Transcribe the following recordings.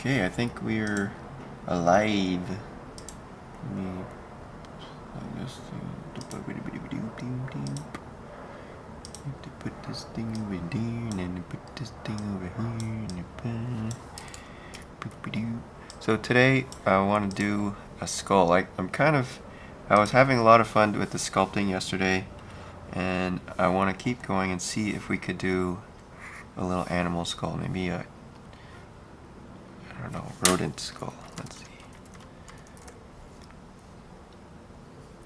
Okay, I think we're alive. Let me plug this thing. Have to put this thing over there, and then put this thing over here, and so today I want to do a skull. I was having a lot of fun with the sculpting yesterday, and I want to keep going and see if we could do a little animal skull, maybe a, I don't know, rodent skull. Let's see.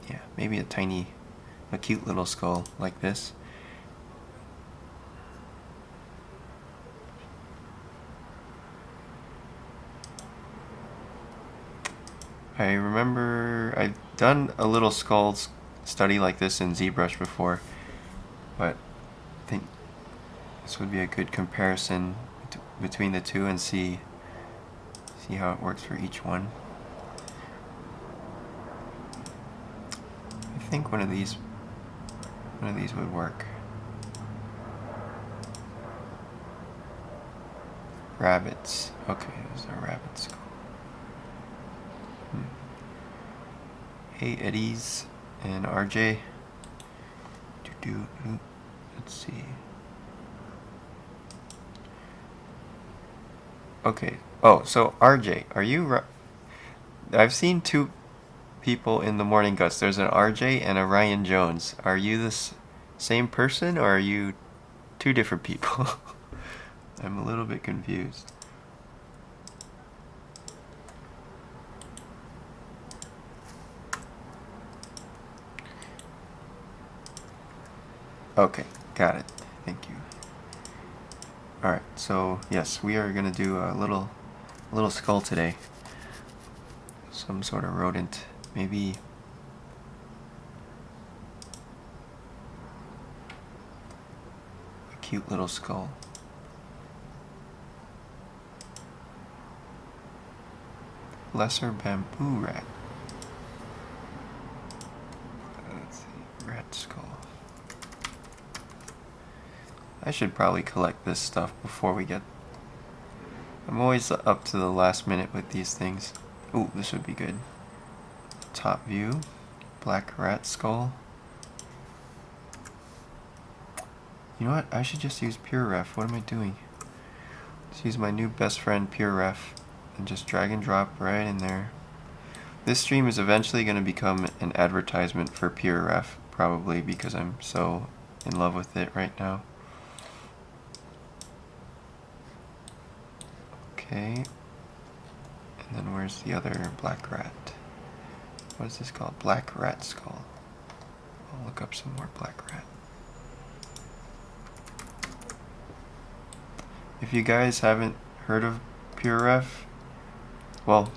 Yeah, maybe a cute little skull like this. I remember I've done a little skull study like this in ZBrush before, but I think this would be a good comparison between the two and see how it works for each one. I think one of these would work. Rabbits. Okay, there's a rabbit skull. Hey Eddies and RJ. Let's see. Okay. Oh, so RJ, are you? I've seen two people in the Morning Guts. There's an RJ and a Ryan Jones. Are you the same person, or are you two different people? I'm a little bit confused. Okay, got it. Thank you. Alright, so yes, we are gonna do a little skull today. Some sort of rodent. Maybe a cute little skull. Lesser bamboo rat. Let's see, rat skull. I should probably collect this stuff before we get... I'm always up to the last minute with these things. Ooh, this would be good. Top view. Black rat skull. You know what? I should just use PureRef. What am I doing? Let's use my new best friend PureRef and just drag and drop right in there. This stream is eventually going to become an advertisement for PureRef, probably because I'm so in love with it right now. Okay, and then where's the other black rat? What is this called? Black rat skull. I'll look up some more black rat. If you guys haven't heard of PureRef, well,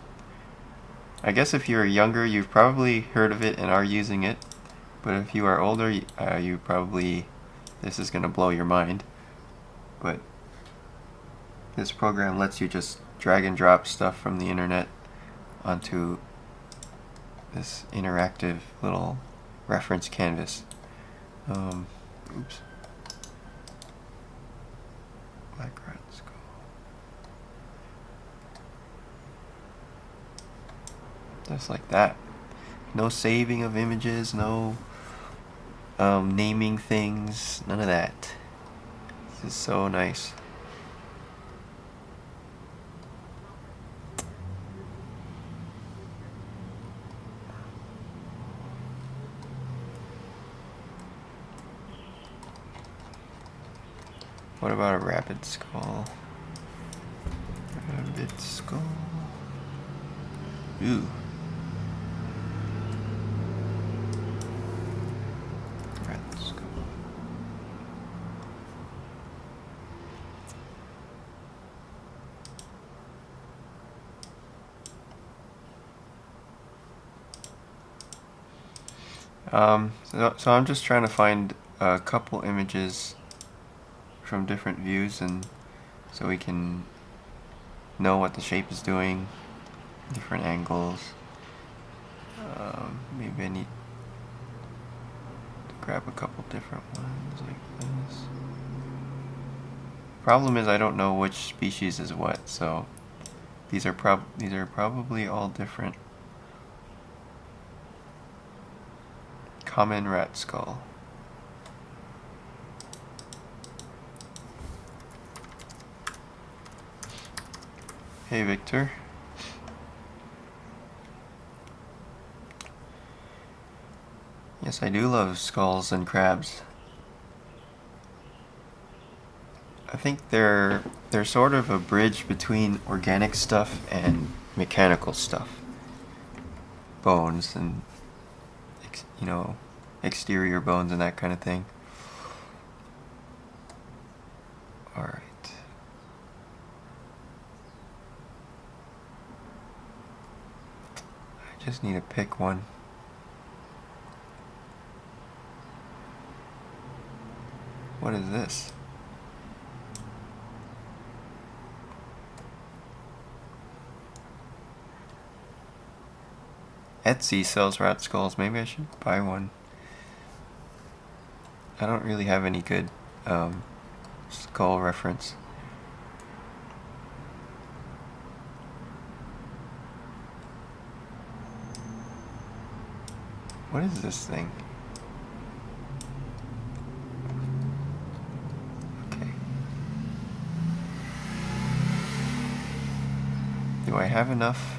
I guess if you're younger, you've probably heard of it and are using it. But if you are older, you probably, this is going to blow your mind. But this program lets you just drag and drop stuff from the internet onto this interactive little reference canvas. Oops. Black rat skull. Just like that. No saving of images, no naming things, none of that. This is so nice. What about a rabbit skull? Rabbit skull. Ooh. Rabbit skull. So I'm just trying to find a couple images from different views, and so we can know what the shape is doing, different angles. Maybe I need to grab a couple different ones like this. Problem is I don't know which species is what, so These are probably all different. Common rat skull. Hey Victor. Yes, I do love skulls and crabs. I think they're sort of a bridge between organic stuff and mechanical stuff. Bones and exterior bones and that kind of thing. All right. I just need to pick one. What is this? Etsy sells rat skulls. Maybe I should buy one. I don't really have any good skull reference. What is this thing? Okay. Do I have enough?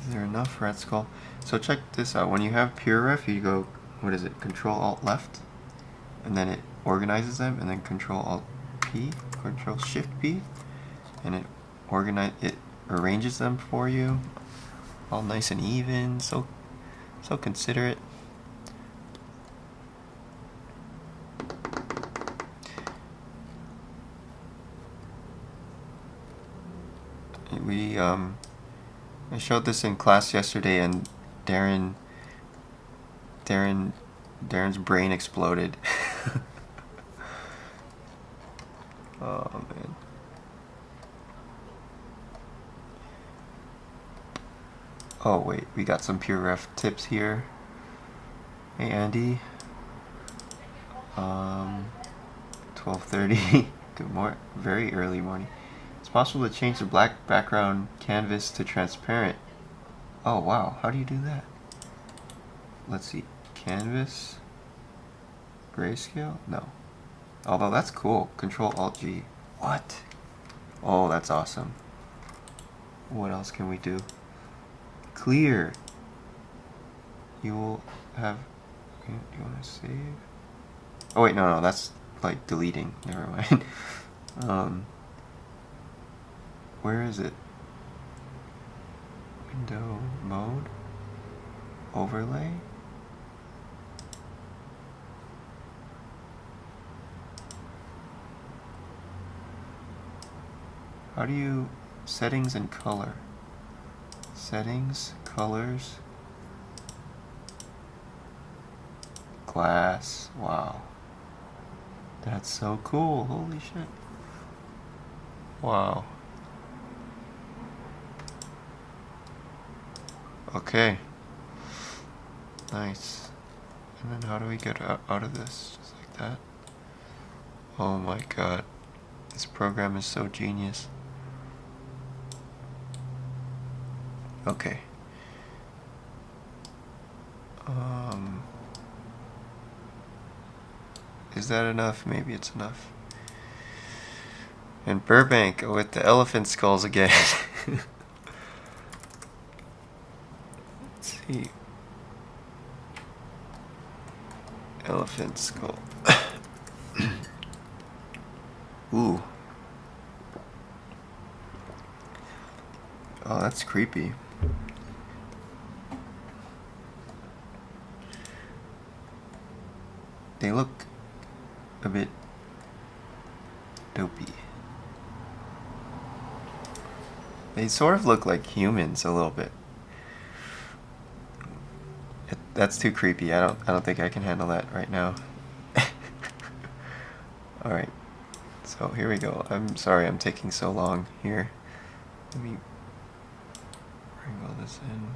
Is there enough rat skull? So check this out. When you have PureRef, you go, what is it? Control-Alt-Left, and then it organizes them, and then Control-Alt-P, Control-Shift-P, and it arranges them for you, all nice and even. So considerate. I showed this in class yesterday, and Darren's brain exploded. Oh man. Oh wait, we got some PureRef tips here. Hey Andy. 12:30. Good morning. Very early morning. It's possible to change the black background canvas to transparent. Oh wow, how do you do that? Let's see. Canvas. Grayscale? No. Although that's cool. Control-Alt-G. What? Oh, that's awesome. What else can we do? Clear. You will have... Do you want to save? Oh wait, no, that's like deleting. Never mind. Where is it? Window mode? Overlay? How do you... Settings and color. Settings, colors, glass. Wow. That's so cool. Holy shit. Wow. Okay. Nice. And then how do we get out of this? Just like that. Oh my god. This program is so genius. Okay. Is that enough? Maybe it's enough. And Burbank with the elephant skulls again. Let's see. Elephant skull. Ooh. Oh, that's creepy. They look a bit dopey. They sort of look like humans a little bit. That's too creepy. I don't think I can handle that right now. All right. So here we go. I'm sorry I'm taking so long here. Let me bring all this in.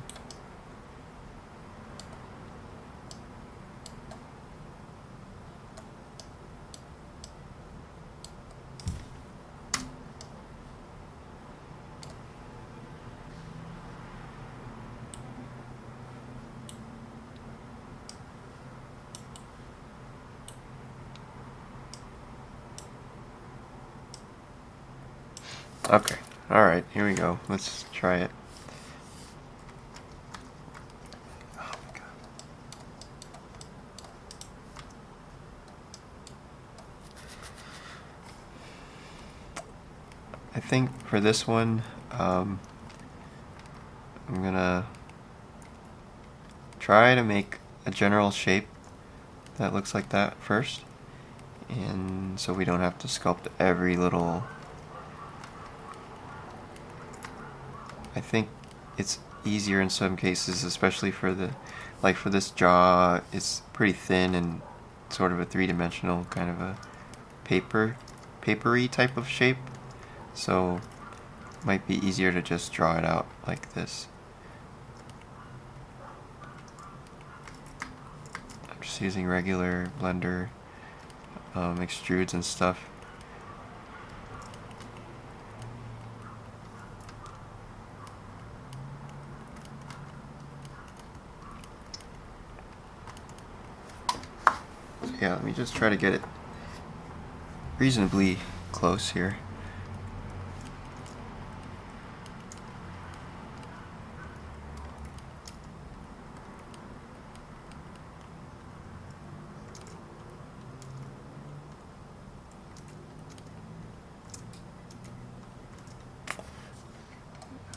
Okay, alright, here we go. Let's try it. Oh my god. I think for this one, I'm gonna try to make a general shape that looks like that first, and so we don't have to sculpt every little. I think it's easier in some cases, especially for the, like for this jaw, it's pretty thin and sort of a three-dimensional kind of a papery type of shape, so it might be easier to just draw it out like this. I'm just using regular Blender extrudes and stuff. So yeah, let me just try to get it reasonably close here.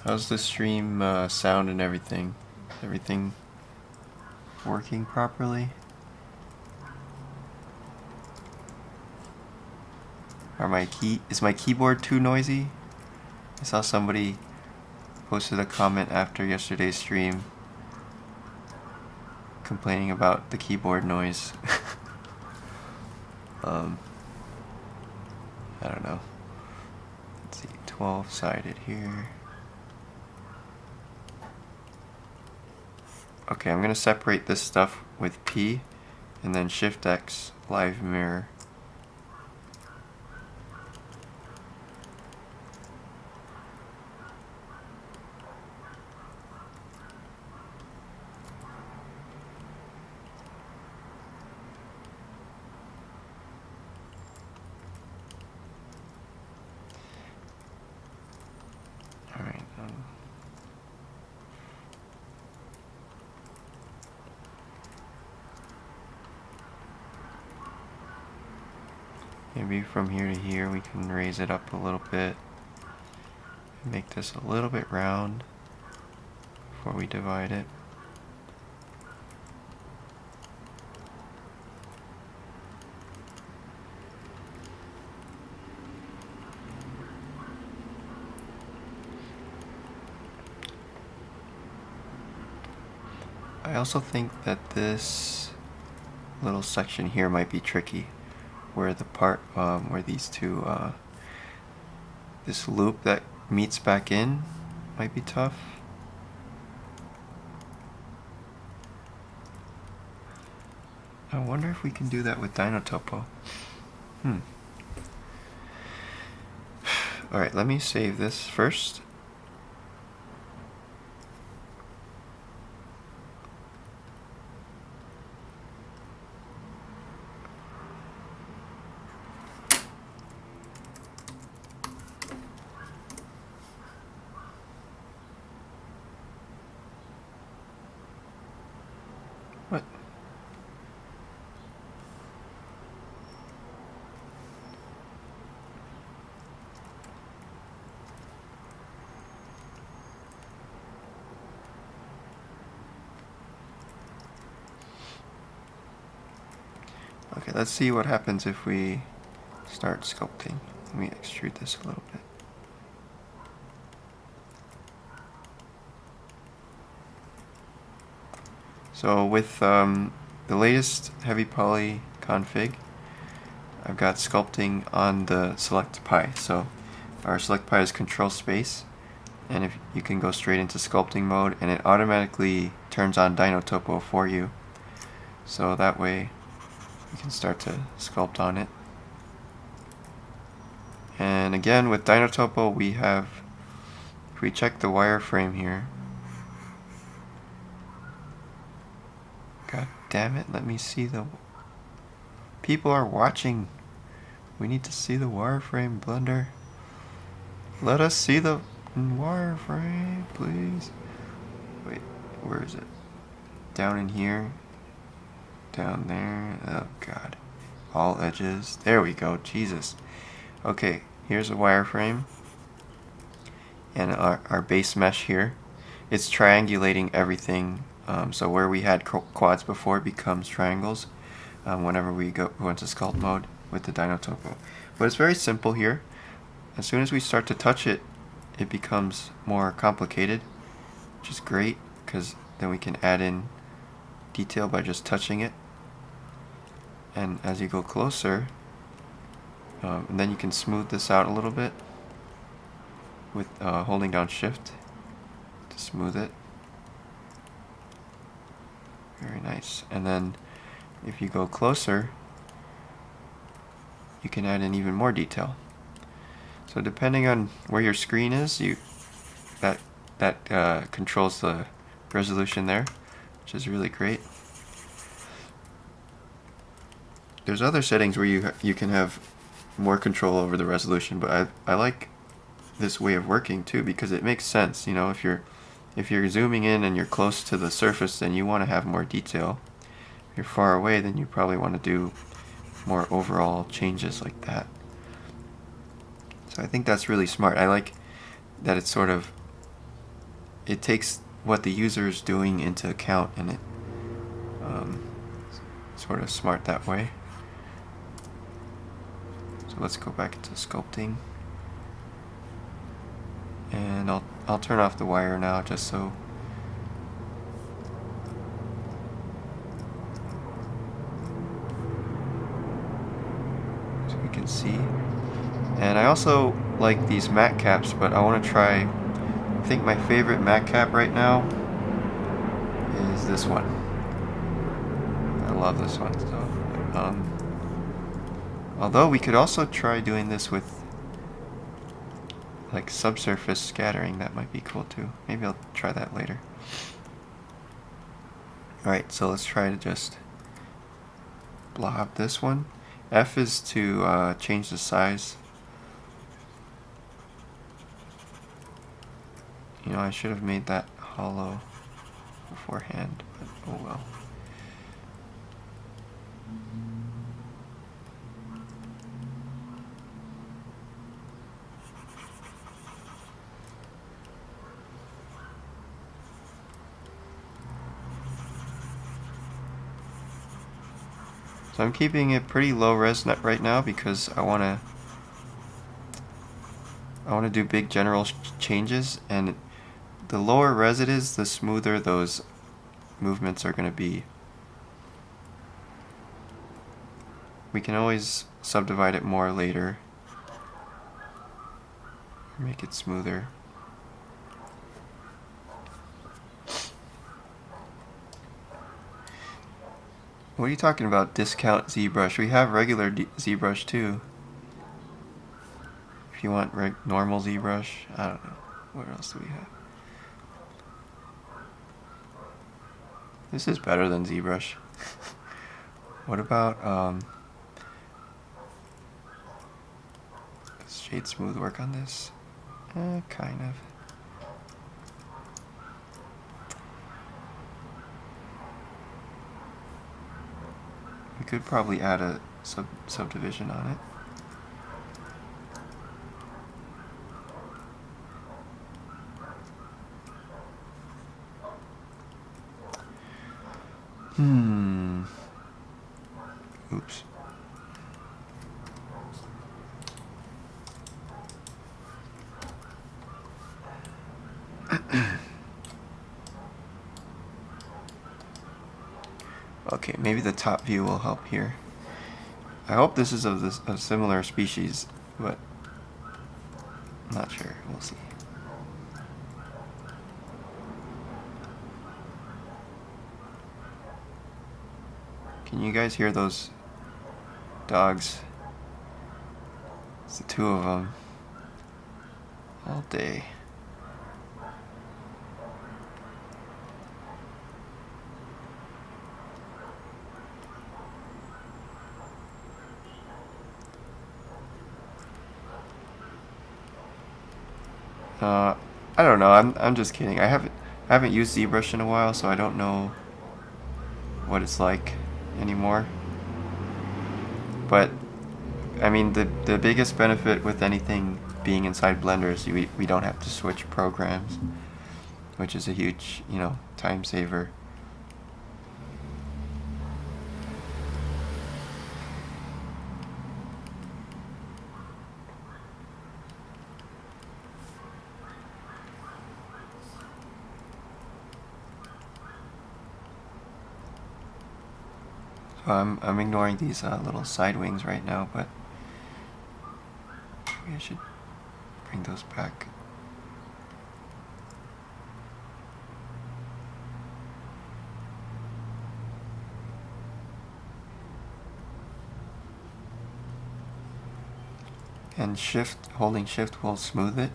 How's the stream sound and everything? Everything working properly? Is my keyboard too noisy? I saw somebody posted a comment after yesterday's stream complaining about the keyboard noise. I don't know. Let's see, 12-sided here. Okay, I'm gonna separate this stuff with P and then Shift X live mirror. Alright. Maybe from here to here we can raise it up a little bit. Make this a little bit round before we divide it. I also think that this little section here might be tricky, where the part where these two, this loop that meets back in might be tough. I wonder if we can do that with Dynotopo. Alright, let me save this first. What? Okay, let's see what happens if we start sculpting. Let me extrude this a little bit. So with the latest heavy poly config, I've got sculpting on the select pie. So our select pie is control space, and if you can go straight into sculpting mode, and it automatically turns on Dynotopo for you. So that way you can start to sculpt on it. And again, with Dynotopo, we have, if we check the wireframe here, god damn it, let me see the, people are watching. We need to see the wireframe, Blender. Let us see the wireframe, please. Wait, where is it? Down in here? Down there? Oh, God. All edges. There we go. Jesus. Okay, here's a wireframe. And our base mesh here. It's triangulating everything. So where we had quads before becomes triangles whenever we go into sculpt mode with the Dynotopo. But it's very simple here. As soon as we start to touch it, it becomes more complicated, which is great because then we can add in detail by just touching it. And as you go closer, and then you can smooth this out a little bit with holding down shift to smooth it. Very nice. And then if you go closer, you can add in even more detail. So depending on where your screen is, that controls the resolution there, which is really great. There's other settings where you can have more control over the resolution, but I like this way of working too because it makes sense. You know, if you're zooming in and you're close to the surface, then you want to have more detail. If you're far away, then you probably want to do more overall changes like that. So I think that's really smart. I like that it's it takes what the user is doing into account, and it sort of smart that way. So let's go back into sculpting, and I'll turn off the wire now just so we can see. And I also like these matte caps, but I want to try, I think my favorite matte cap right now is this one. I love this one. So, although we could also try doing this with like subsurface scattering, that might be cool too. Maybe I'll try that later. Alright, so let's try to just blob this one. F is to change the size. You know, I should have made that hollow beforehand, but oh well. So I'm keeping it pretty low res right now because I want to do big general changes, and the lower res it is, the smoother those movements are going to be. We can always subdivide it more later, make it smoother. What are you talking about, discount ZBrush? We have regular ZBrush too. If you want normal ZBrush, I don't know. What else do we have? This is better than ZBrush. What about does Shade Smooth work on this? Kind of. We could probably add a subdivision on it. Oops. Okay, maybe the top view will help here. I hope this is of a similar species, but I'm not sure. We'll see. Can you guys hear those dogs? It's the two of them all day. I don't know. I'm just kidding. I haven't used ZBrush in a while, so I don't know what it's like anymore. But I mean, the biggest benefit with anything being inside Blender is we don't have to switch programs, which is a huge, time saver. So I'm ignoring these little side wings right now, but maybe I should bring those back. And holding shift will smooth it.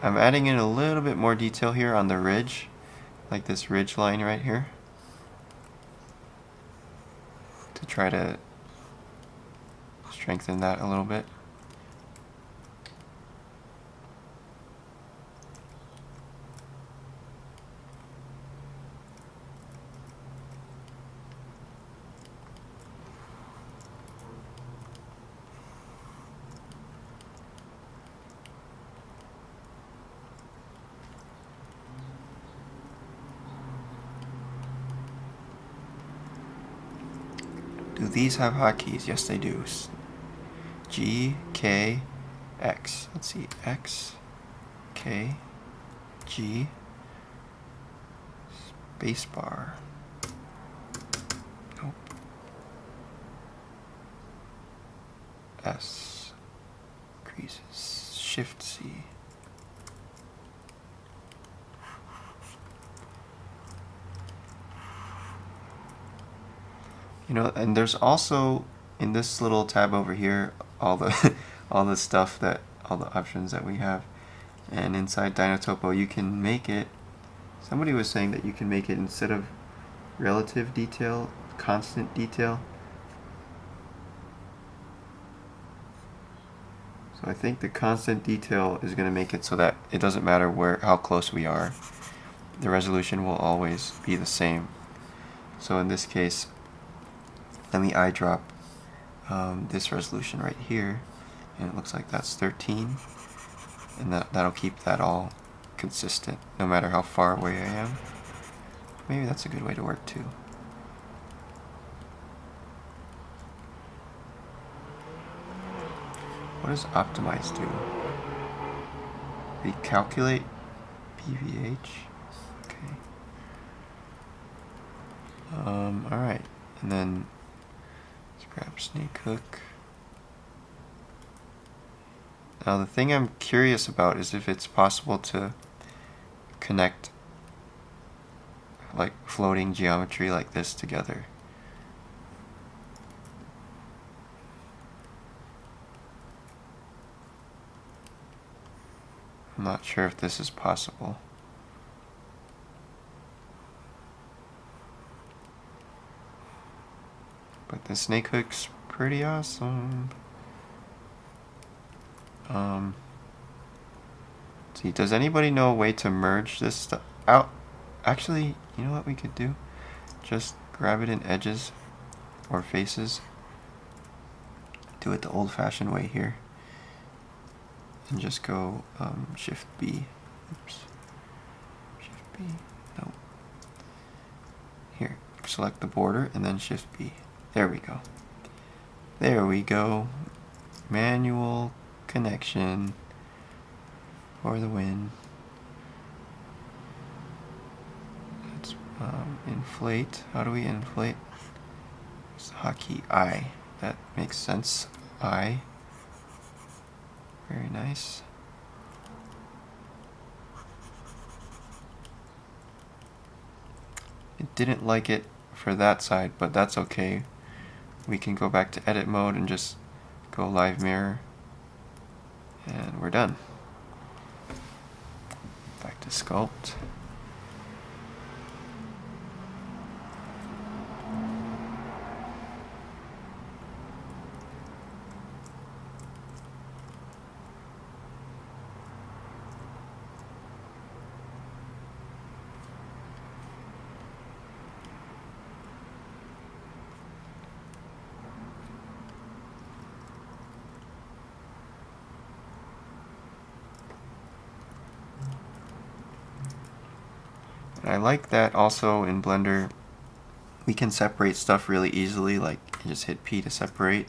I'm adding in a little bit more detail here on the ridge, like this ridge line right here, to try to strengthen that a little bit. Do these have hotkeys? Yes, they do. G, K, X. Let's see. X, K, G, spacebar. Nope. S, creases. Shift C. And there's also in this little tab over here all the all the options that we have. And inside Dynotopo you can make it, somebody was saying that you can make it, instead of relative detail, constant detail. So I think the constant detail is going to make it so that it doesn't matter how close we are. The resolution will always be the same. So in this case, let me eyedrop this resolution right here, and it looks like that's 13, and that'll keep that all consistent no matter how far away I am. Maybe that's a good way to work too. What does optimize do? Recalculate PVH. Okay. Alright, and then let's grab snake hook. Now the thing I'm curious about is if it's possible to connect like floating geometry like this together. I'm not sure if this is possible. But the snake hook's pretty awesome. See, does anybody know a way to merge this stuff out? Actually, you know what we could do? Just grab it in edges or faces. Do it the old-fashioned way here. And just go Shift B. Oops. Shift B. No. Here. Select the border and then Shift B. There we go. There we go. Manual connection for the win. Let's inflate. How do we inflate? It's the hotkey I. That makes sense. I. Very nice. It didn't like it for that side, but that's okay. We can go back to edit mode and just go live mirror, and we're done. Back to sculpt. I like that also in Blender we can separate stuff really easily, like you just hit P to separate,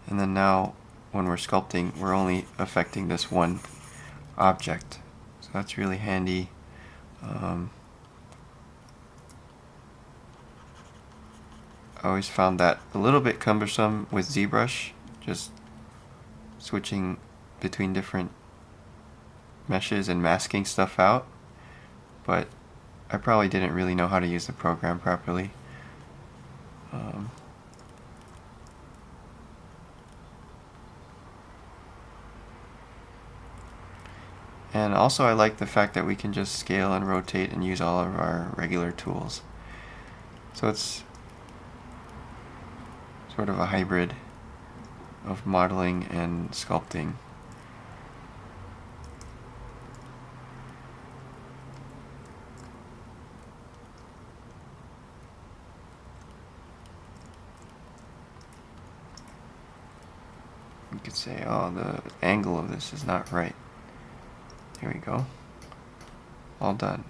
and then now when we're sculpting we're only affecting this one object, so that's really handy. I always found that a little bit cumbersome with ZBrush, just switching between different meshes and masking stuff out, but I probably didn't really know how to use the program properly. And also I like the fact that we can just scale and rotate and use all of our regular tools. So it's sort of a hybrid of modeling and sculpting. You could say, oh, the angle of this is not right. Here we go. All done.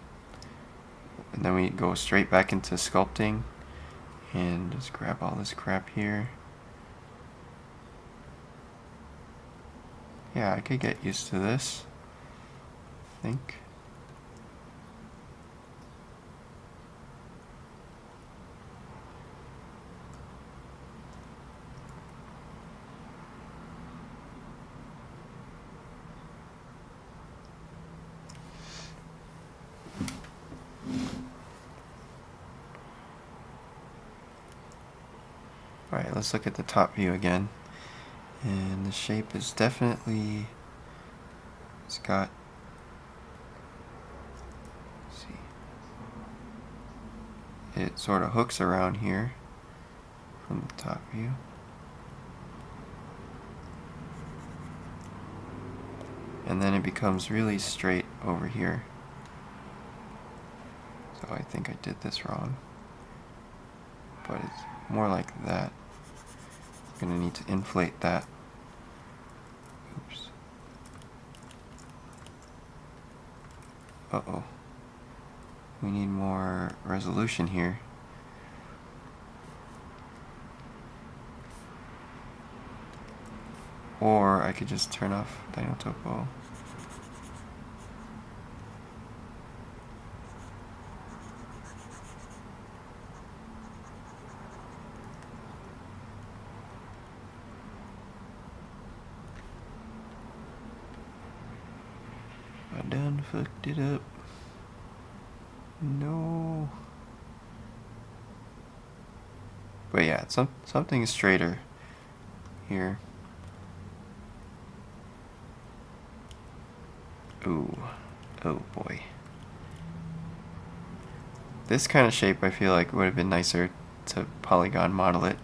And then we go straight back into sculpting and just grab all this crap here. Yeah, I could get used to this, I think. Alright, let's look at the top view again. And the shape is definitely, it's got, let's see, it sort of hooks around here from the top view. And then it becomes really straight over here. So I think I did this wrong. But it's more like that. I'm going to need to inflate that. Oops. Uh-oh. We need more resolution here. Or I could just turn off Dynotopo. I done fucked it up. No. But yeah, it's something straighter here. Ooh. Oh boy. This kind of shape I feel like would have been nicer to polygon model it.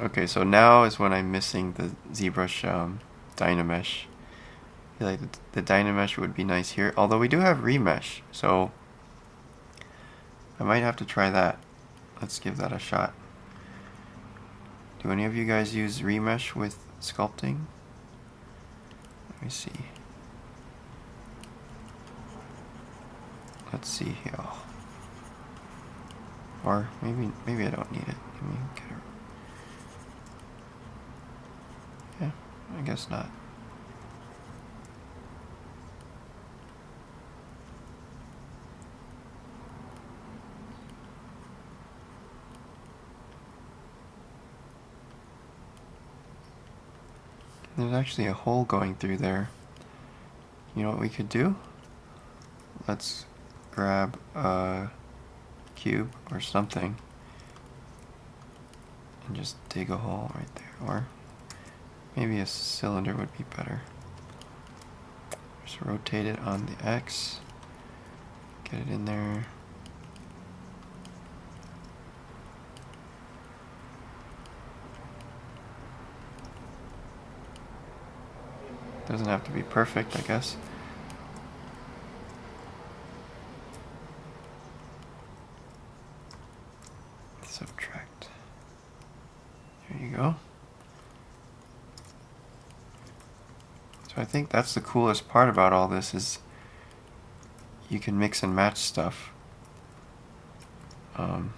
Okay, so now is when I'm missing the ZBrush Dynamesh. I feel like the Dynamesh would be nice here, although we do have remesh, so I might have to try that. Let's give that a shot. Do any of you guys use remesh with sculpting? Let me see. Let's see here. Or maybe I don't need it. Let me get it. Yeah, I guess not. There's actually a hole going through there. You know what we could do? Let's grab a cube or something and just dig a hole right there. Or maybe a cylinder would be better. Just rotate it on the X, get it in there. Doesn't have to be perfect, I guess. Subtract. There you go. So I think that's the coolest part about all this is you can mix and match stuff. And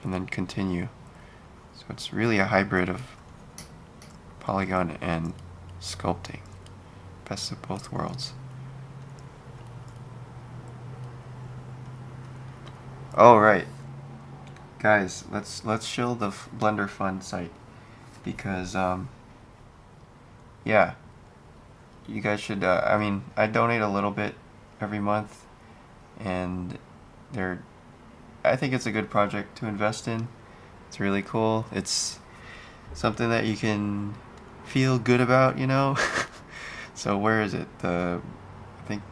then continue. So it's really a hybrid of polygon and sculpting. Best of both worlds. Oh right, guys, let's show the Blender Fund site because yeah, you guys should. I mean, I donate a little bit every month, and I think it's a good project to invest in. It's really cool. It's something that you can feel good about, you know. So where is it? I think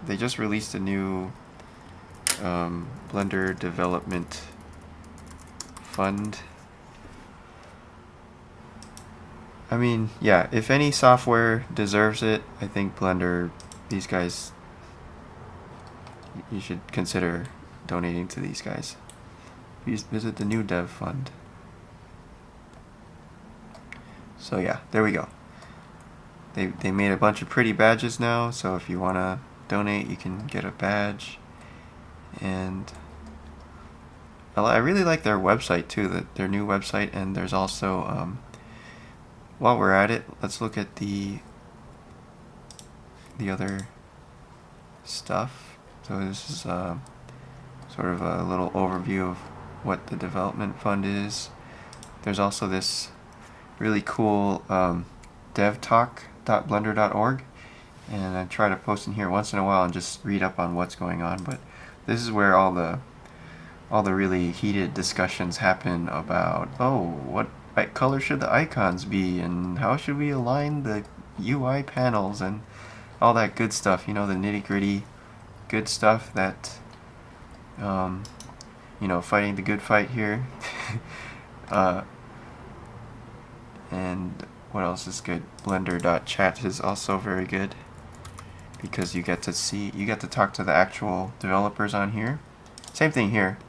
they just released a new Blender Development Fund. I mean, yeah, if any software deserves it, I think Blender, these guys, you should consider donating to these guys. Please visit the new Dev Fund. So yeah, there we go. They made a bunch of pretty badges now, so if you want to donate, you can get a badge. And I really like their website too, their new website, and there's also, while we're at it, let's look at the other stuff. So this is sort of a little overview of what the development fund is. There's also this really cool devtalk.blender.org, and I try to post in here once in a while and just read up on what's going on, but this is where all the really heated discussions happen about, oh, what color should the icons be, and how should we align the UI panels, and all that good stuff, you know, the nitty-gritty good stuff that, you know, fighting the good fight here. And what else is good? Blender.chat is also very good because you get to talk to the actual developers on here. Same thing here.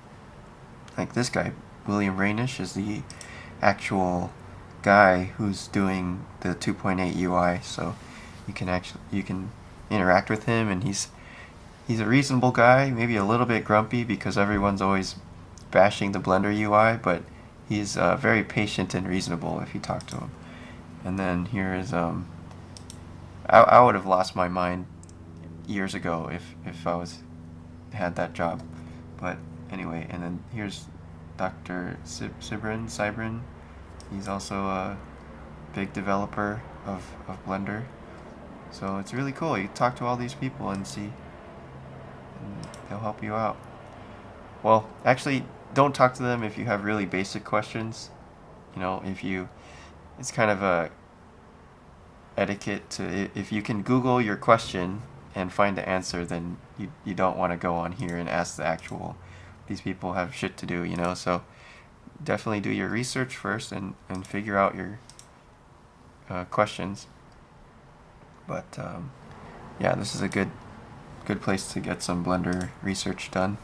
Like this guy, William Rainish, is the actual guy who's doing the 2.8 UI, so you can interact with him, and he's a reasonable guy, maybe a little bit grumpy because everyone's always bashing the Blender UI, but he's very patient and reasonable if you talk to him. And then here is I would have lost my mind years ago if I had that job, but anyway. And then here's Dr. Sybren. He's also a big developer of Blender, so it's really cool. You talk to all these people and see, and they'll help you out. Well, actually, don't talk to them if you have really basic questions. You know, it's kind of a etiquette to, if you can Google your question and find the answer, then you don't want to go on here and ask these people have shit to do, you know. So definitely do your research first and figure out your questions. But yeah, this is a good place to get some Blender research done.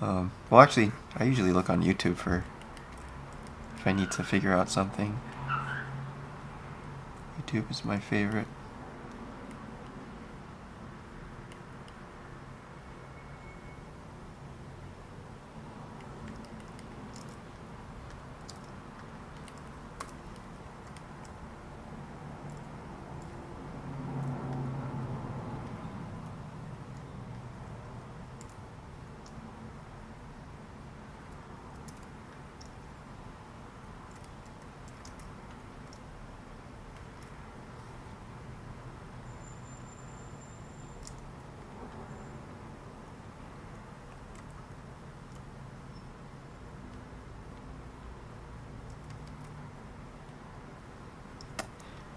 Well, actually, I usually look on YouTube for if I need to figure out something. YouTube is my favorite.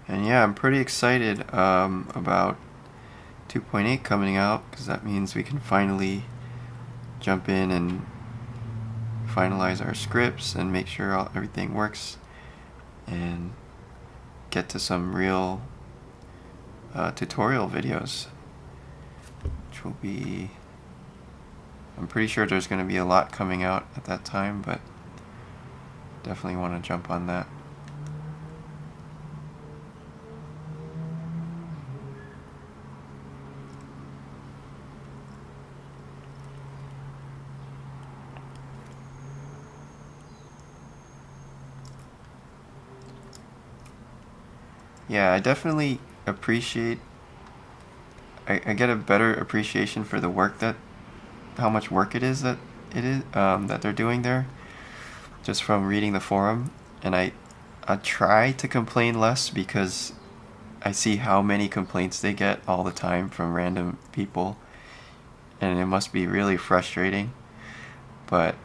And yeah, I'm pretty excited about 2.8 coming out, because that means we can finally jump in and finalize our scripts and make sure everything works and get to some real tutorial videos, which will be, I'm pretty sure there's going to be a lot coming out at that time, but definitely want to jump on that. Yeah, I definitely appreciate, I get a better appreciation for the work how much work it is that they're doing there, just from reading the forum. And I try to complain less, because I see how many complaints they get all the time from random people, and it must be really frustrating. But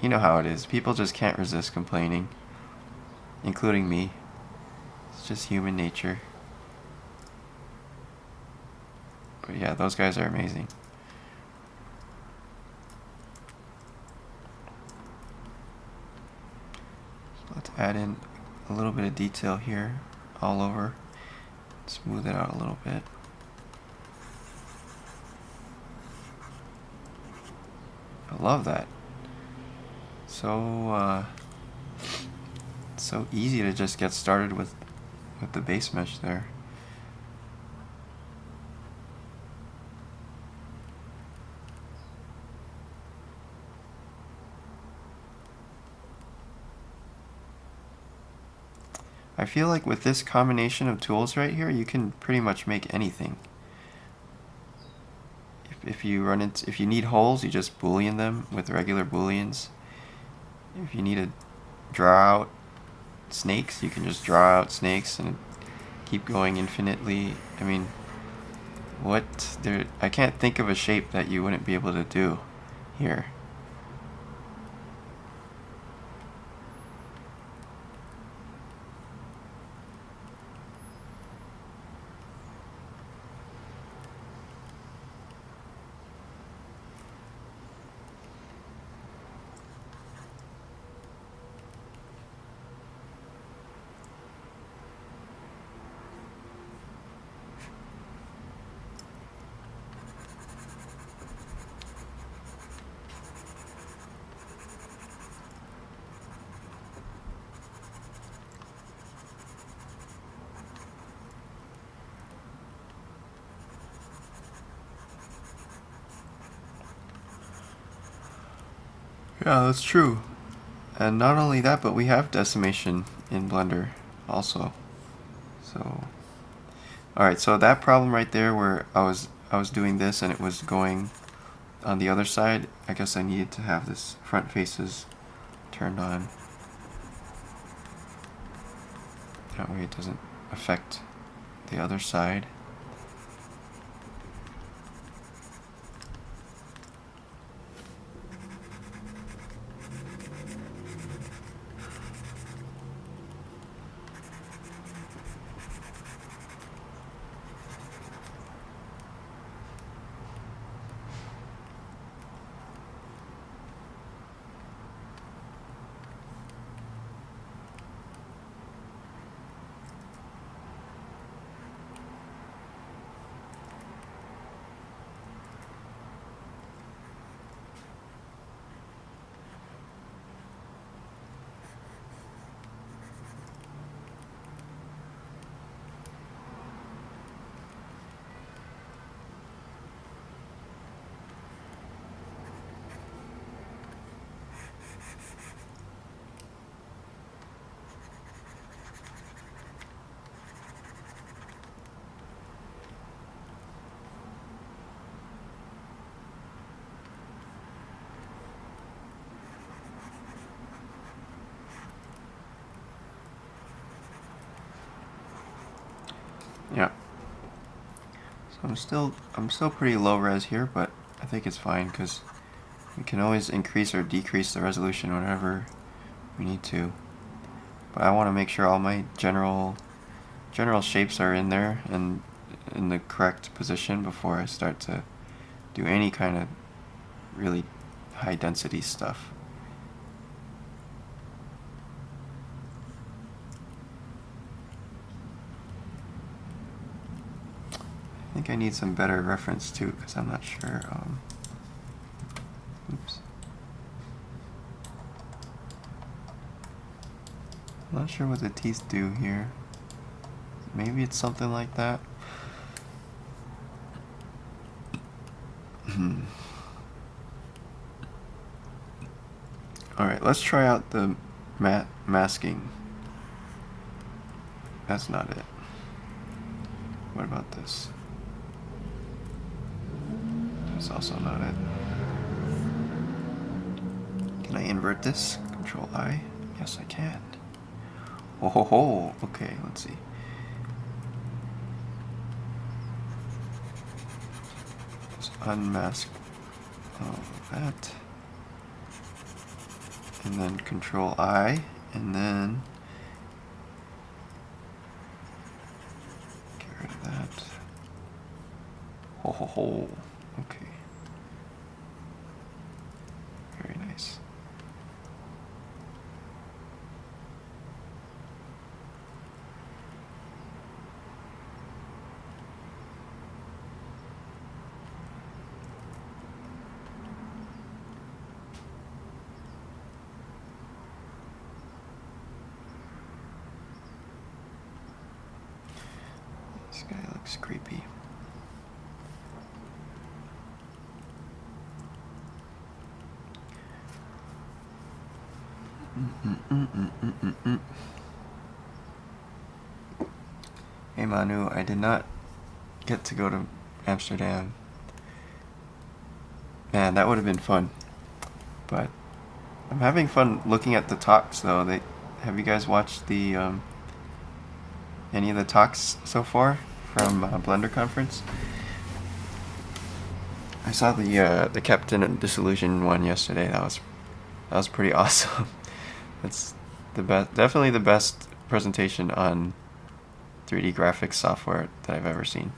you know how it is. People just can't resist complaining, including me. It's just human nature. But yeah, those guys are amazing. So let's add in a little bit of detail here all over. Smooth it out a little bit. I love that. So so easy to just get started with the base mesh there. I feel like with this combination of tools right here, you can pretty much make anything. If you need holes, you just boolean them with regular booleans. If you need to draw out snakes, you can just draw out snakes and keep going infinitely. I mean, I can't think of a shape that you wouldn't be able to do here. Yeah, that's true. And not only that, but we have decimation in Blender also. So, alright, so that problem right there where I was doing this and it was going on the other side, I guess I needed to have this front faces turned on. That way it doesn't affect the other side. Yeah. So I'm still pretty low res here, but I think it's fine because we can always increase or decrease the resolution whenever we need to. But I want to make sure all my general shapes are in there and in the correct position before I start to do any kind of really high density stuff. I think I need some better reference too, because I'm not sure. Oops. I'm not sure what the teeth do here. Maybe it's something like that. Alright, let's try out the masking. That's not it. What about this? That's also not it. Can I invert this? Control I? Yes, I can. Oh ho ho! Okay, let's see. Let's unmask all of that. And then Control I, and then get rid of that. Ho ho ho! Okay. Very nice. This guy looks creepy. Hey Manu, I did not get to go to Amsterdam. Man, that would have been fun. But I'm having fun looking at the talks though. Have you guys watched the any of the talks so far from Blender conference? I saw the Captain and Disillusion one yesterday. That was pretty awesome. It's the best, definitely the best presentation on 3D graphics software that I've ever seen.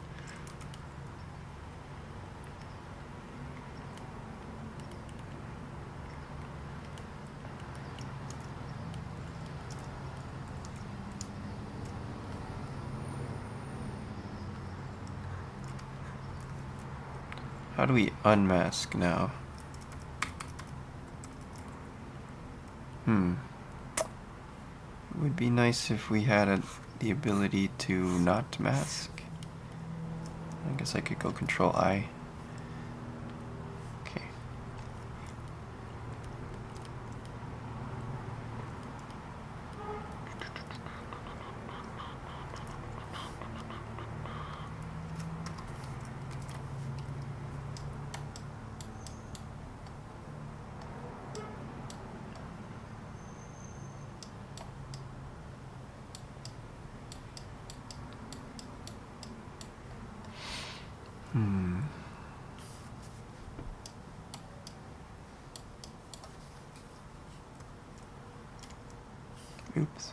How do we unmask now? It would be nice if we had the ability to not mask. I guess I could go Control I. Okay. Oops.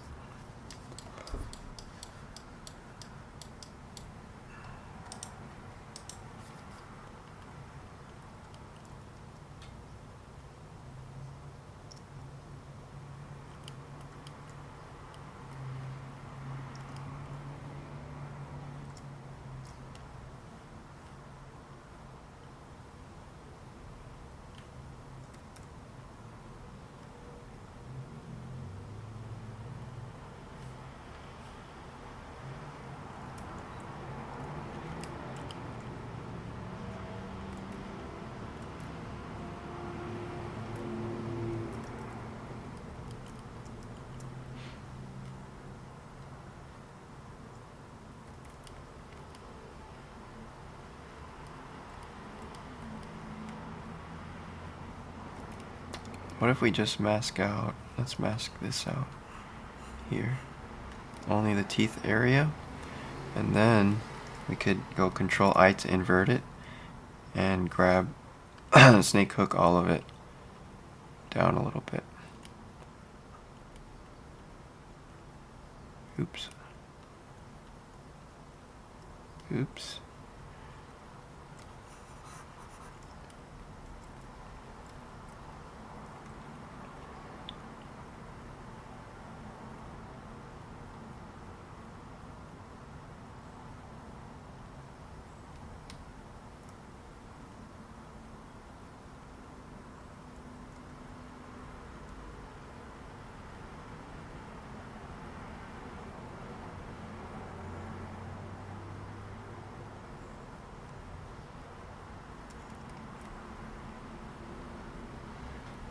What if we just mask out? Let's mask this out here. Only the teeth area. And then we could go Control I to invert it and grab snake hook all of it down a little bit. Oops. Oops.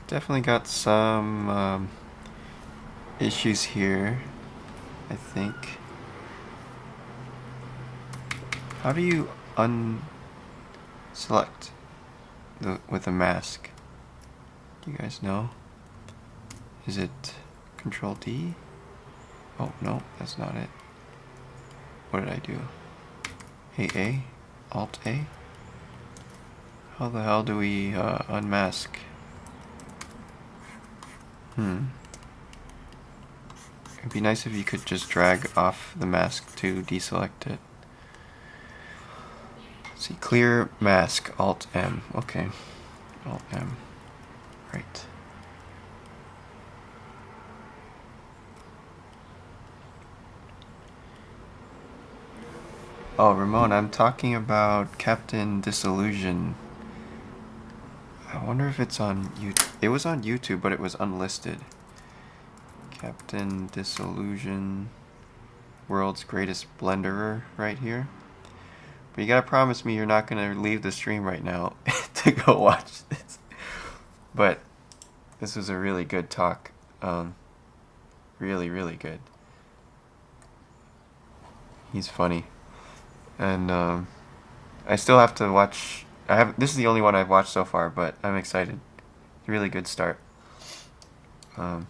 Definitely got some issues here, I think. How do you unselect with a mask? Do you guys know? Is it Control D? Oh, no, that's not it. What did I do? A? Alt A? How the hell do we unmask? It'd be nice if you could just drag off the mask to deselect it. Let's see, clear mask, Alt M. Okay, Alt M. Right. Oh, Ramon, I'm talking about Captain Disillusion. I wonder if it's on YouTube. It was on YouTube, but it was unlisted. Captain Disillusion, world's greatest blenderer, right here. But you gotta promise me you're not gonna leave the stream right now to go watch this. But this was a really good talk. Really, really good. He's funny. And I still have to watch. This is the only one I've watched so far, but I'm excited. Really good start. Okay.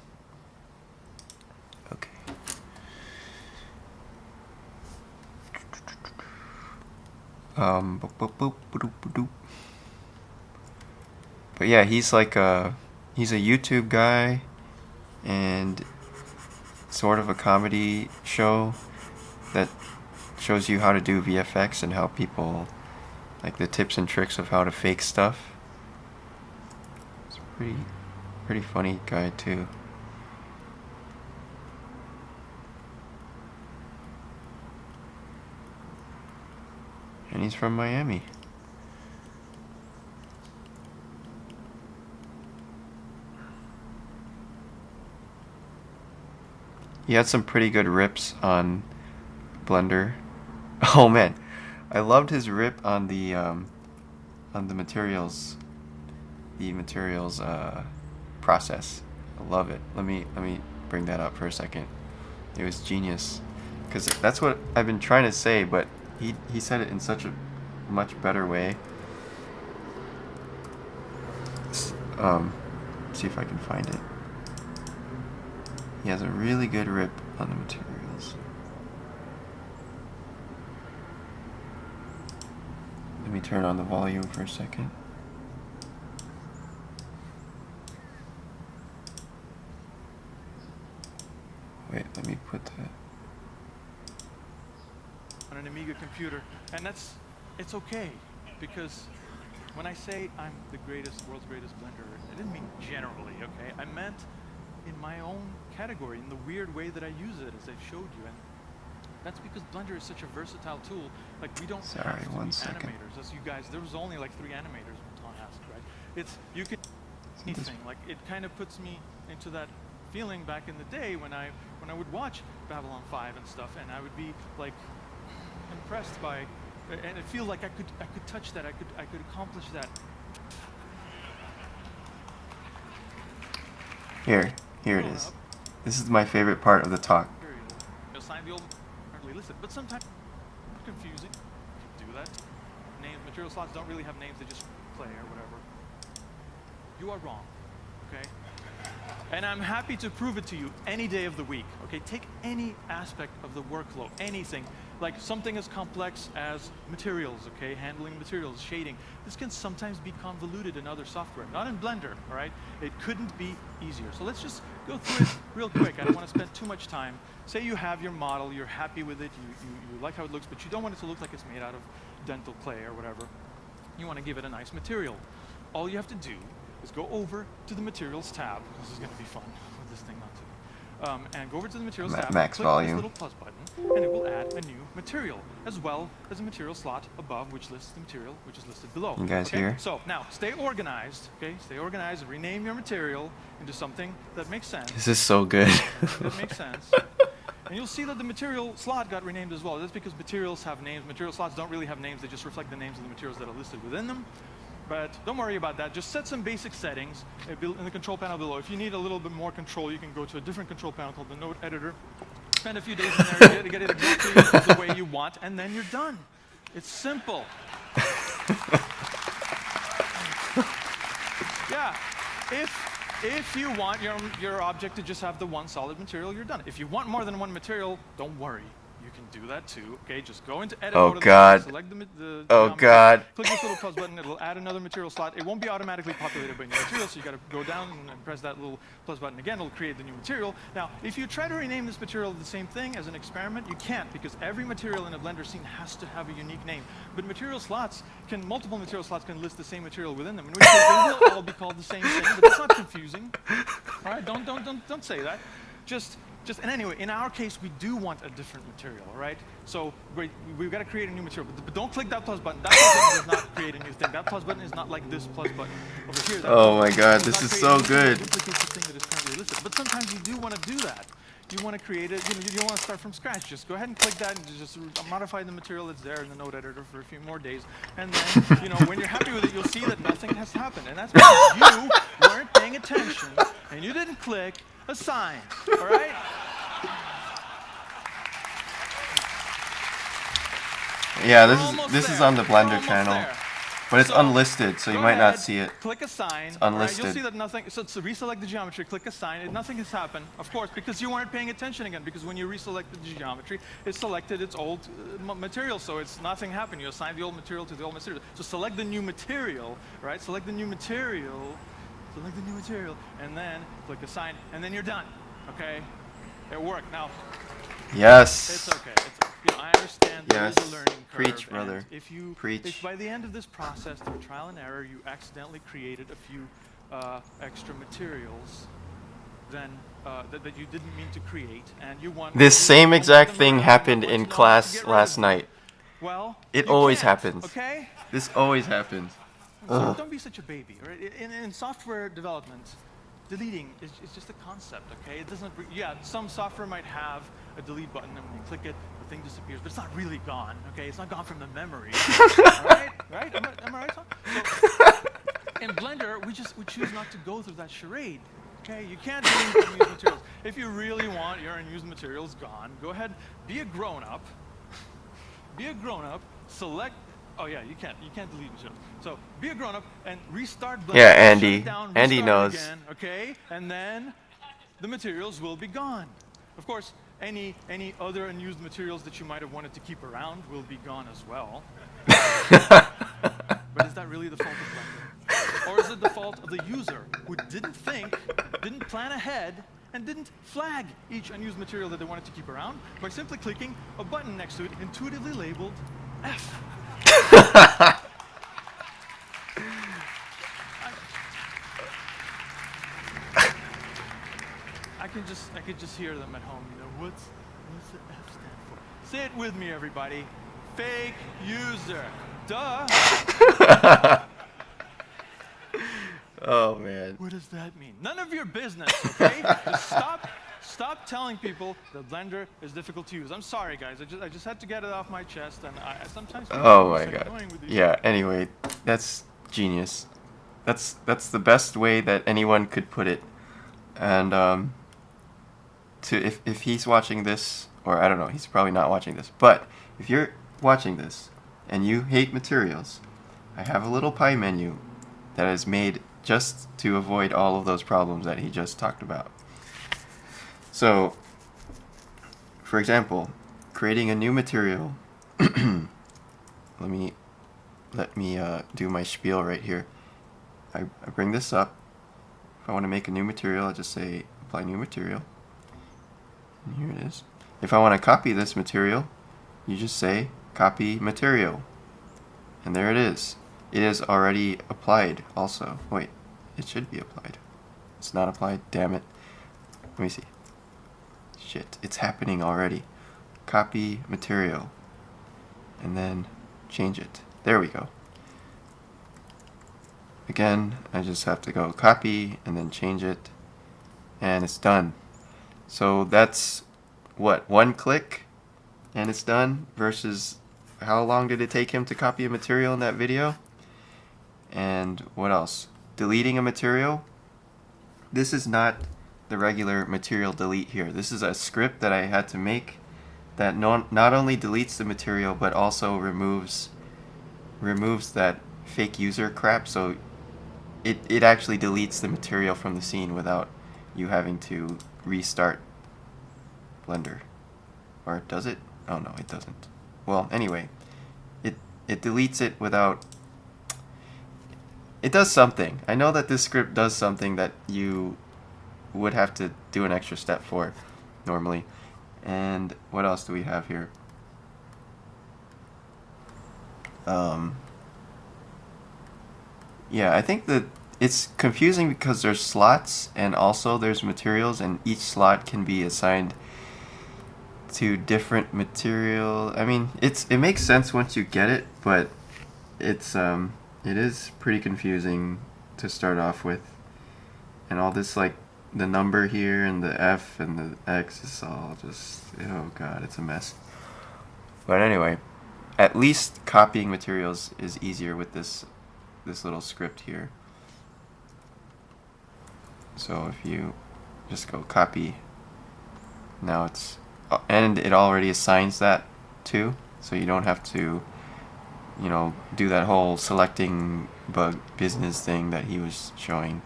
But yeah, he's like he's a YouTube guy and sort of a comedy show that shows you how to do VFX and how people, like the tips and tricks of how to fake stuff. It's a pretty funny guy too. And he's from Miami. He had some pretty good rips on Blender. Oh man, I loved his rip on the materials, process. I love it. Let me bring that up for a second. It was genius, because that's what I've been trying to say, but he said it in such a much better way. See if I can find it. He has a really good rip on the materials. Let me turn on the volume for a second. Wait, let me put that. On an Amiga computer, and it's okay, because when I say I'm the world's greatest blenderer, I didn't mean generally, okay? I meant in my own category, in the weird way that I use it, as I showed you, and that's because Blender is such a versatile tool. Like, we don't have to be animators, as you guys. There was only like 3 animators when Tom asked, right? You can anything. Like, it kind of puts me into that feeling back in the day when I would watch Babylon 5 and stuff, and I would be like impressed by, and it feels like I could touch that, I could accomplish that. Here it is. This is my favorite part of the talk. You'll sign the old listen, but sometimes it's confusing. Do that. Material slots don't really have names, they just play or whatever. You are wrong, okay? And I'm happy to prove it to you any day of the week. Okay, take any aspect of the workflow, anything, like something as complex as materials, okay, handling materials, shading. This can sometimes be convoluted in other software, not in Blender, all right? It couldn't be easier. So let's just go through it real quick. I don't want to spend too much time. Say you have your model, you're happy with it, you like how it looks, but you don't want it to look like it's made out of dental clay or whatever. You want to give it a nice material. All you have to do is go over to the Materials tab. This is going to be fun with this thing not to. And go over to the Materials tab, Max click volume. this little plus button, and it will add a new material, as well as a material slot above, which lists the material which is listed below. You guys okay? hear? So now, stay organized, okay? Stay organized, rename your material into something that makes sense. This is so good. That makes sense. And you'll see that the material slot got renamed as well. That's because materials have names. Material slots don't really have names. They just reflect the names of the materials that are listed within them. But don't worry about that. Just set some basic settings in the control panel below. If you need a little bit more control, you can go to a different control panel called the Node Editor. Spend a few days in there to get it exactly the way you want, and then you're done. It's simple. Yeah. If you want your object to just have the one solid material, you're done. If you want more than one material, don't worry. You can do that too. Okay, just go into edit mode, select the God. click this little plus button, it'll add another material slot. It won't be automatically populated by new material, so you gotta go down and press that little plus button again, it'll create the new material. Now, if you try to rename this material the same thing as an experiment, you can't, because every material in a Blender scene has to have a unique name. But multiple material slots can list the same material within them, in which case they will all be called the same thing, but that's not confusing. All right, don't say that. And anyway, in our case, we do want a different material, right? So we've got to create a new material. But don't click that plus button. That plus button does not create a new thing. That plus button is not like this plus button over here. Oh my God, this is so good. It duplicates the thing that is currently listed. But sometimes you do want to do that. You want to create it. You don't want to start from scratch. Just go ahead and click that and just modify the material that's there in the node editor for a few more days. And then, when you're happy with it, you'll see that nothing has happened. And that's because you weren't paying attention and you didn't click assign. All right? Yeah, this is on the Blender channel, there. but it's unlisted, so you might not see it. Click assign. It's unlisted. Right, you'll see that nothing. So to reselect the geometry, click assign. And nothing has happened, of course, because you weren't paying attention again. Because when you reselect the geometry, it selected its old material, so nothing happened. You assigned the old material to the old material. So select the new material, right? Select the new material. Select the new material, and then click assign, and then you're done. Okay, it worked. Now. Yes. It's okay. I understand there's a learning curve. Preach, brother. If by the end of this process, through trial and error, you accidentally created a few extra materials, then that you didn't mean to create, and you want this same exact thing happened in class last night. Well, it always happens. Okay. This always happens. So don't be such a baby. Right? In software development, deleting is just a concept. Okay, it doesn't. Some software might have a delete button, and when you click it, the thing disappears, but it's not really gone. Okay, it's not gone from the memory. Right? Am I right? So, in Blender, we choose not to go through that charade. Okay, you can't delete unused materials. If you really want your unused materials gone, go ahead, be a grown-up. Be a grown-up. Select. Oh yeah, you can't delete materials. So be a grown-up and restart Blender. Yeah, Andy. Shut it down, Andy knows. Again, okay, and then the materials will be gone. Of course, any other unused materials that you might have wanted to keep around will be gone as well. But is that really the fault of Blender? Or is it the fault of the user who didn't think, didn't plan ahead, and didn't flag each unused material that they wanted to keep around by simply clicking a button next to it intuitively labeled F? I could just hear them at home. What's the F stand for? Say it with me, everybody. Fake user. Duh. Oh man. What does that mean? None of your business. Okay? Just stop telling people that Blender is difficult to use. I'm sorry, guys. I just had to get it off my chest, and I sometimes. Oh my God. Yeah. Anyway, that's genius. That's the best way that anyone could put it, and if he's watching this, or I don't know, he's probably not watching this, but if you're watching this and you hate materials, I have a little pie menu that is made just to avoid all of those problems that he just talked about. So, for example, creating a new material. Let me do my spiel right here. I bring this up. If I want to make a new material, I just say apply new material. And here it is. If I want to copy this material, you just say copy material. And there it is. It is already applied also. Wait, it should be applied. It's not applied, damn it. Let me see. Shit, it's happening already. Copy material. And then change it. There we go. Again, I just have to go copy and then change it. And it's done. So that's what, one click and it's done, versus how long did it take him to copy a material in that video? And what else? Deleting a material. This is not the regular material delete here. This is a script that I had to make that not only deletes the material but also removes that fake user crap. So it actually deletes the material from the scene without you having to restart Blender. Or does it? Oh no, it doesn't. Well, anyway, it deletes it without... It does something. I know that this script does something that you would have to do an extra step for normally. And what else do we have here? Yeah, I think that it's confusing because there's slots and also there's materials, and each slot can be assigned to different material. I mean, it makes sense once you get it, but it is pretty confusing to start off with. And all this, like, the number here and the F and the X is all just, oh god, it's a mess. But anyway, at least copying materials is easier with this little script here. So if you just go copy, now it's, and it already assigns that too, so you don't have to, do that whole selecting bug business thing that he was showing.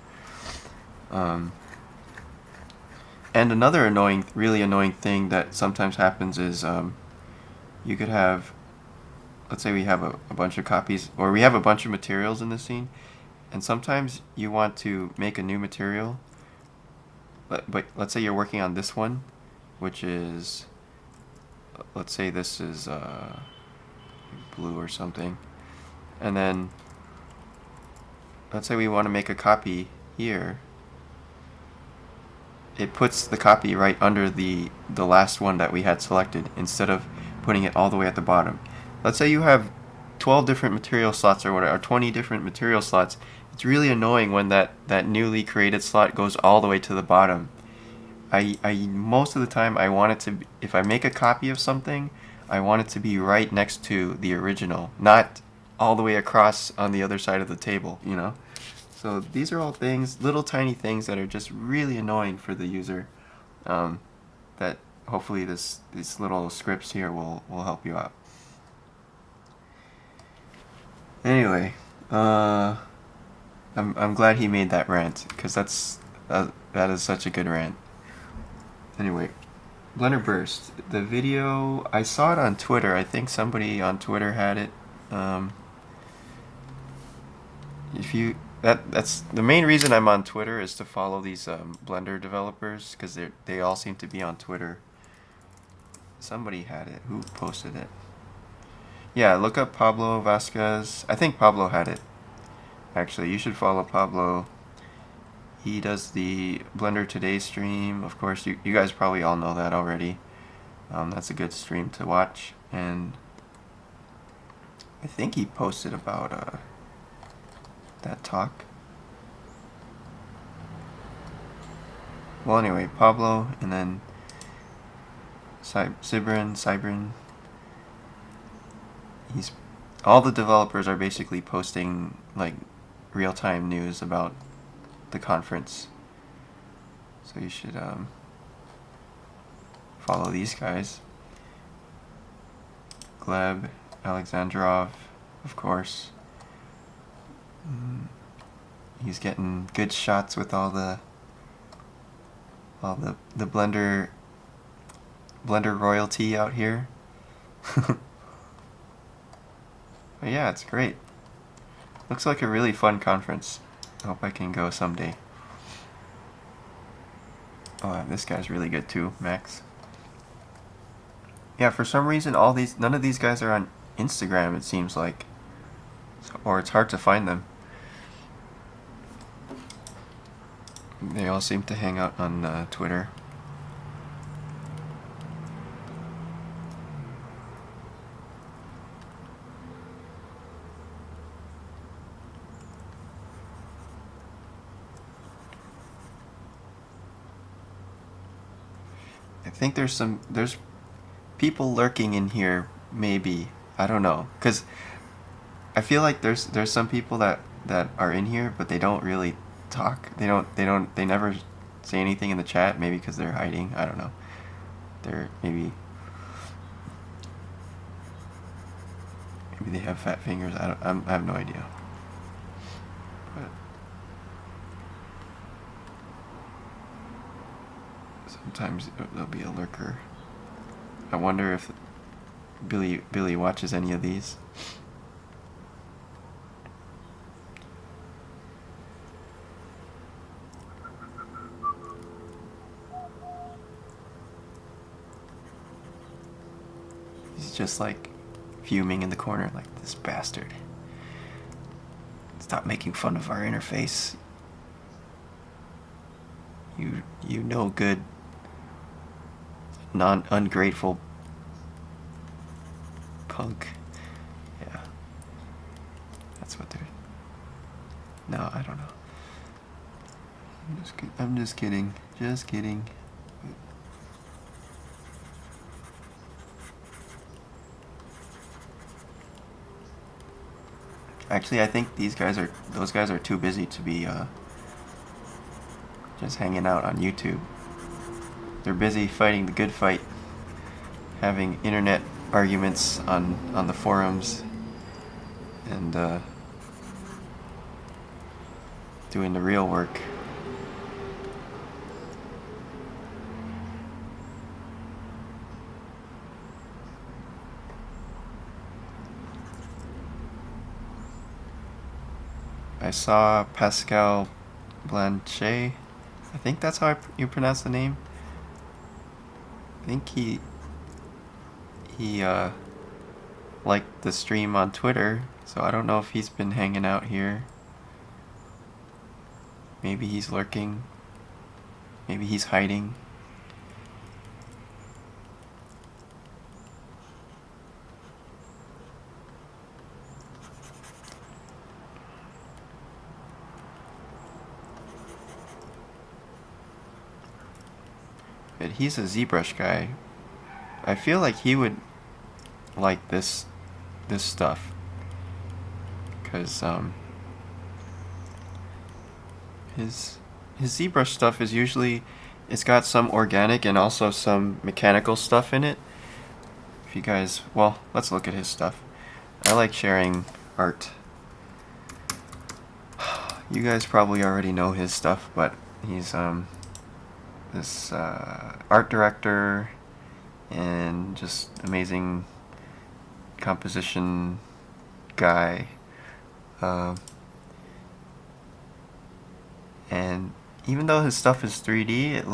And another really annoying thing that sometimes happens is you could have, let's say we have a bunch of copies, or we have a bunch of materials in the scene, and sometimes you want to make a new material, but let's say you're working on this one, which is, let's say this is blue or something, and then let's say we want to make a copy here. It puts the copy right under the last one that we had selected, instead of putting it all the way at the bottom. Let's say you have 12 different material slots or whatever, or 20 different material slots. It's really annoying when that newly created slot goes all the way to the bottom. I most of the time I want it to be, if I make a copy of something, I want it to be right next to the original, not all the way across on the other side of the table, So these are all things, little tiny things that are just really annoying for the user, that hopefully these little scripts here will help you out. Anyway, I'm glad he made that rant, because that is such a good rant. Anyway, Blender Burst. The video, I saw it on Twitter. I think somebody on Twitter had it. That's the main reason I'm on Twitter, is to follow these Blender developers, because they all seem to be on Twitter. Somebody had it. Who posted it? Yeah, look up Pablo Vasquez. I think Pablo had it. Actually, you should follow Pablo. He does the Blender Today stream. Of course, you guys probably all know that already. That's a good stream to watch. And I think he posted about that talk. Well, anyway, Pablo, and then Cybrin. All the developers are basically posting like real-time news about the conference. So you should follow these guys. Gleb, Alexandrov, of course. He's getting good shots with all the Blender royalty out here. But yeah, it's great. Looks like a really fun conference. I hope I can go someday. Oh, this guy's really good too, Max. Yeah, for some reason none of these guys are on Instagram, it seems like. Or it's hard to find them. They all seem to hang out on Twitter. I think there's people lurking in here, maybe. I don't know, cuz I feel like there's some people that are in here, but they don't really talk. They never say anything in the chat, maybe because they're hiding. I don't know. They're maybe they have fat fingers. I have no idea. But sometimes there'll be a lurker. I wonder if Billy watches any of these. He's just like fuming in the corner like, this bastard. Stop making fun of our interface. You no good, ungrateful punk. Yeah. That's what they're... No, I don't know. I'm just kidding. Just kidding. Actually, I think those guys are too busy to be just hanging out on YouTube. They're busy fighting the good fight, having internet arguments on the forums, and doing the real work. I saw Pascal Blanchet. I think that's how you pronounce the name. I think he liked the stream on Twitter, so I don't know if he's been hanging out here. Maybe he's lurking. Maybe he's hiding. But he's a ZBrush guy. I feel like he would like this stuff, because his ZBrush stuff is usually, it's got some organic and also some mechanical stuff in it. If you guys, well, let's look at his stuff. I like sharing art. You guys probably already know his stuff, but he's this art director and just amazing composition guy. And even though his stuff is 3D, it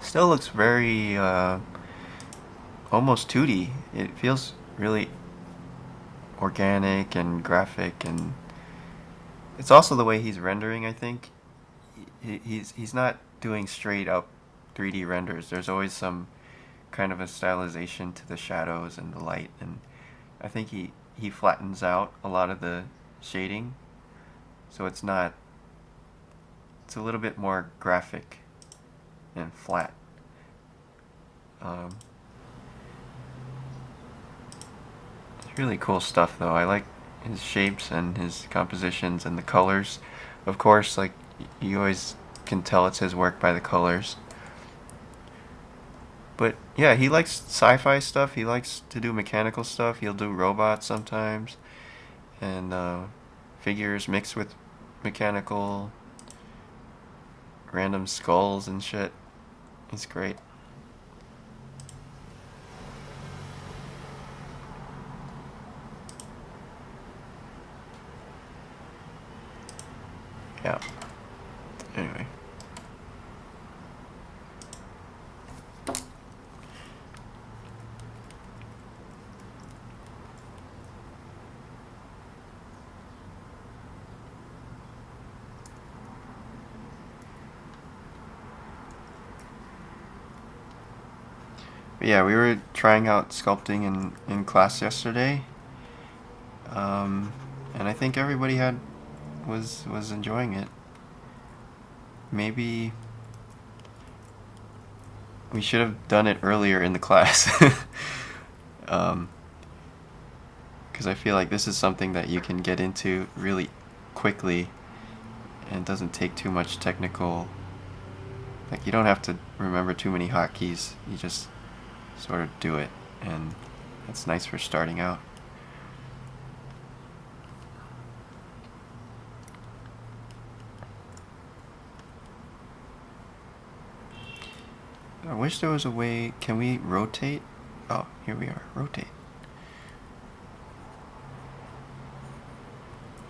still looks very almost 2D. It feels really organic and graphic, and it's also the way he's rendering. I think he's not doing straight up 3D renders. There's always some kind of a stylization to the shadows and the light, and I think he flattens out a lot of the shading, so it's a little bit more graphic and flat. It's really cool stuff though. I like his shapes and his compositions and the colors. Of course, like, you always can tell it's his work by the colors. But yeah, he likes sci-fi stuff. He likes to do mechanical stuff. He'll do robots sometimes, and figures mixed with mechanical random skulls and shit. It's great. Yeah. Anyway. But yeah, we were trying out sculpting in class yesterday, and I think everybody was enjoying it. Maybe we should have done it earlier in the class, because I feel like this is something that you can get into really quickly, and it doesn't take too much technical. Like, you don't have to remember too many hotkeys. You just sort of do it, and that's nice for starting out. I wish there was a way. Can we rotate? Oh, here we are. Rotate.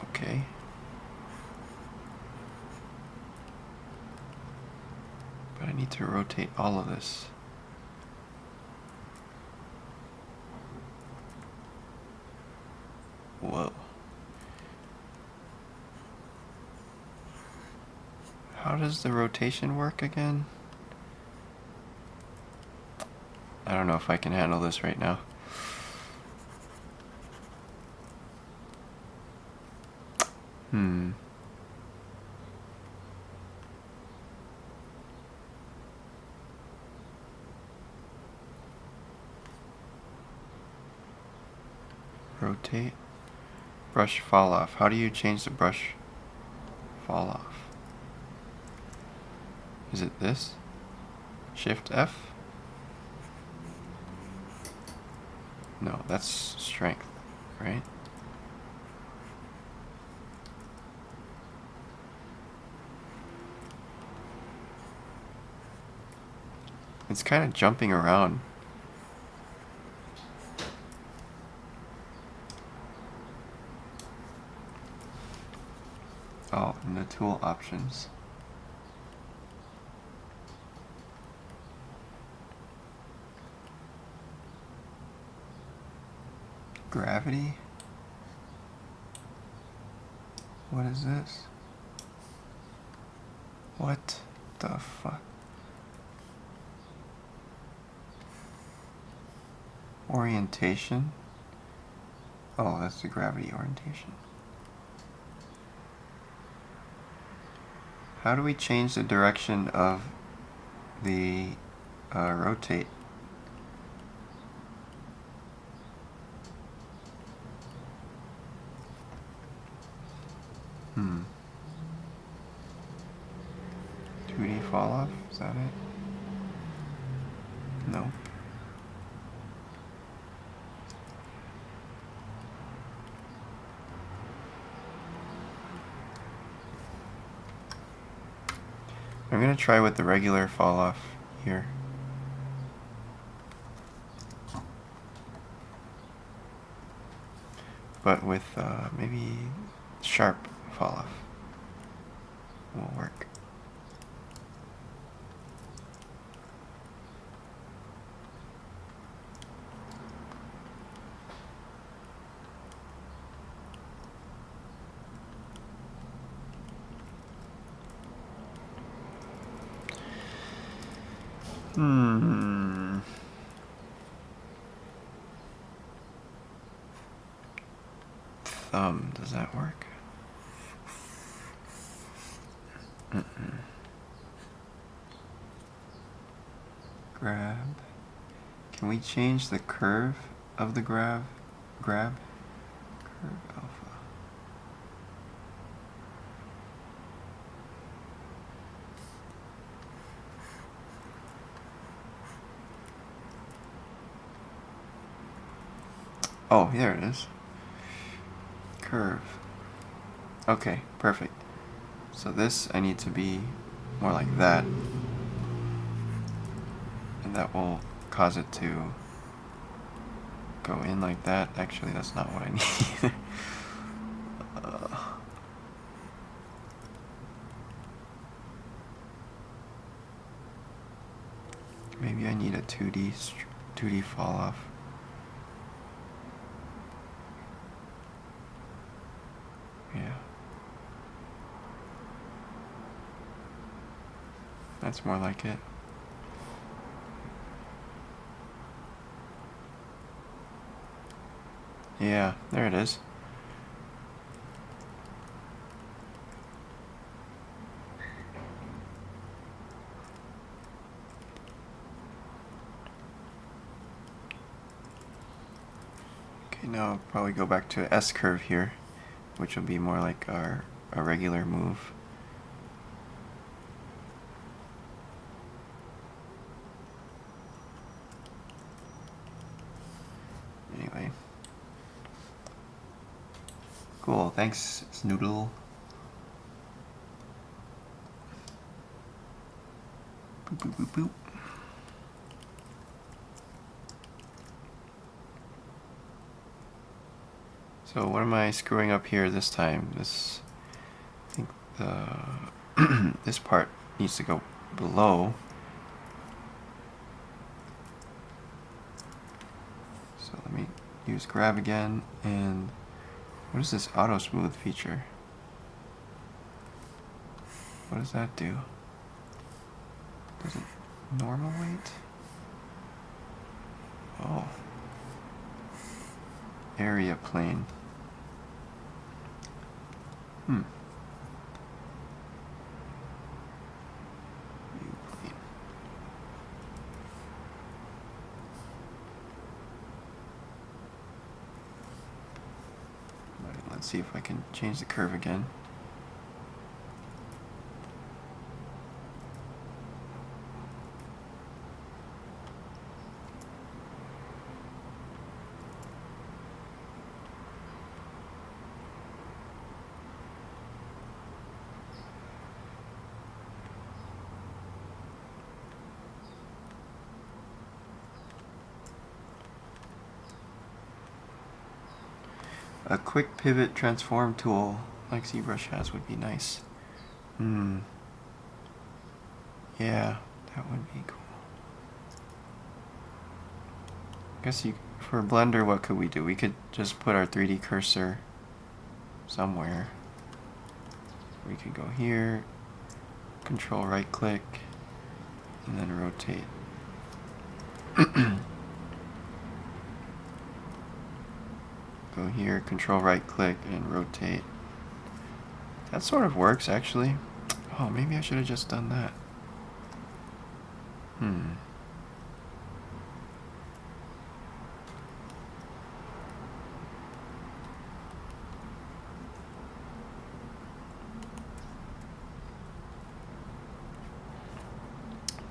Okay. But I need to rotate all of this. Whoa. How does the rotation work again? I don't know if I can handle this right now. Rotate. Brush fall off. How do you change the brush fall off? Is it this? Shift F? No, that's strength, right? It's kind of jumping around. Oh, in the tool options. Gravity? What is this? What the fuck? Orientation? Oh, that's the gravity orientation. How do we change the direction of the rotate? Hmm. 2D fall off? Is that it? No. I'm gonna try with the regular fall off here. But with maybe sharp fall off will work. Thumb, does that work? Grab. Can we change the curve of the grab? Curve alpha. Oh, there it is. Curve. Okay, perfect. So this I need to be more like that, and that will cause it to go in like that. Actually, that's not what I need. Maybe I need a 2D fall off. Yeah. That's more like it. Yeah, there it is. Okay, now I'll probably go back to S curve here, which will be more like our regular move. Anyway. Cool, thanks, Snoodle. Boop, boop, boop, boop. So what am I screwing up here this time? This, I think the this part needs to go below. So let me use grab again, and what is this auto smooth feature? What does that do? Does it normal weight? Oh. Area plane. View plane. Right, let's see if I can change the curve again. A quick pivot transform tool like ZBrush has would be nice. Yeah, that would be cool. I guess for Blender, what could we do? We could just put our 3D cursor somewhere. We could go here, control right click, and then rotate. Go here, control right click, and rotate. That sort of works, actually. Oh, maybe I should have just done that.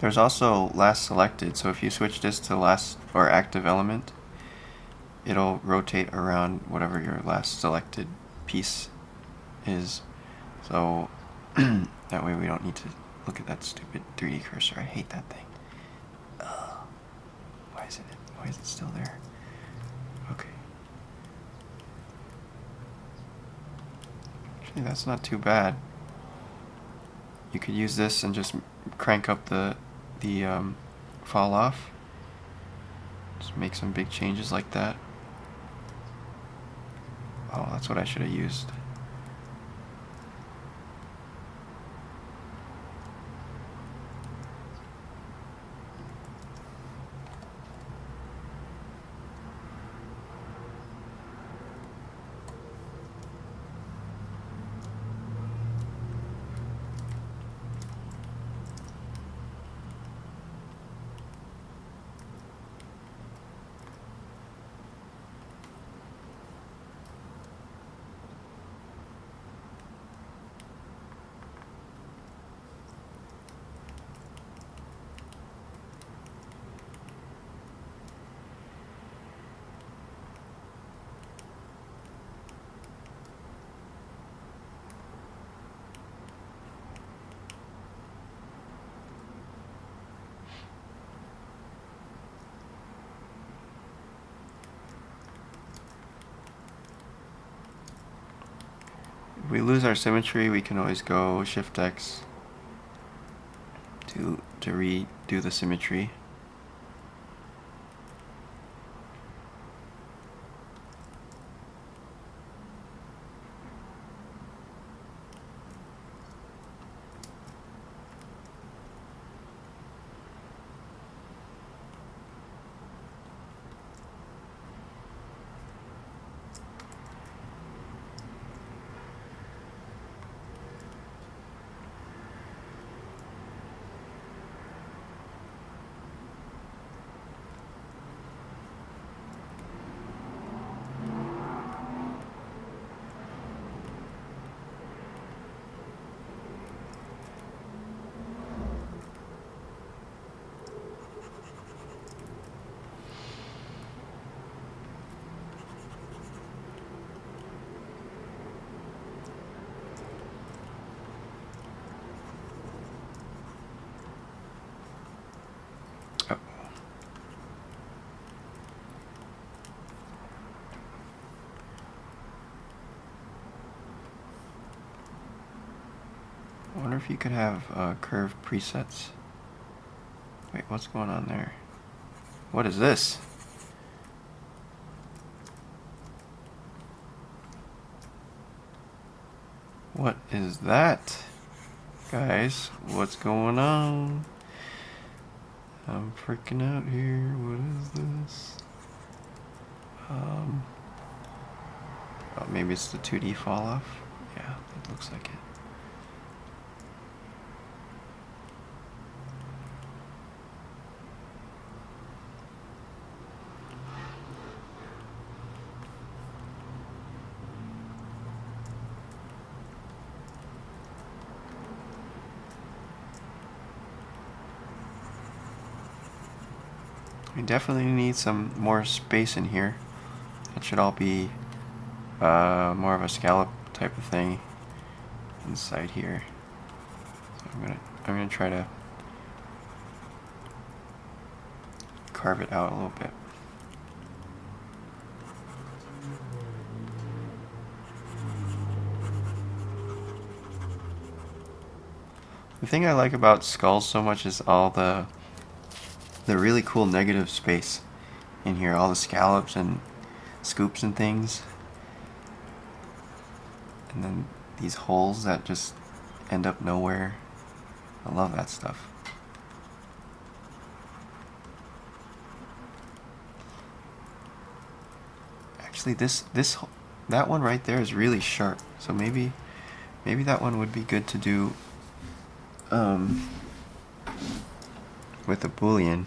There's also last selected, so if you switch this to last or active element, it'll rotate around whatever your last selected piece is. So that way we don't need to look at that stupid 3D cursor. I hate that thing. Why is it still there? Okay. Actually, that's not too bad. You could use this and just crank up the fall off. Just make some big changes like that. Oh, that's what I should have used. If we lose our symmetry, we can always go Shift X to redo the symmetry. I wonder if you could have curved presets. Wait, what's going on there? What is this? What is that? Guys, what's going on? I'm freaking out here. What is this? Oh, maybe it's the 2D fall off. Yeah, it looks like it. We definitely need some more space in here. That should all be more of a scallop type of thing inside here. So I'm gonna try to carve it out a little bit. The thing I like about skulls so much is all the really cool negative space in here, all the scallops and scoops and things. And then these holes that just end up nowhere. I love that stuff. Actually, that one right there is really sharp. So maybe that one would be good to do with a Boolean.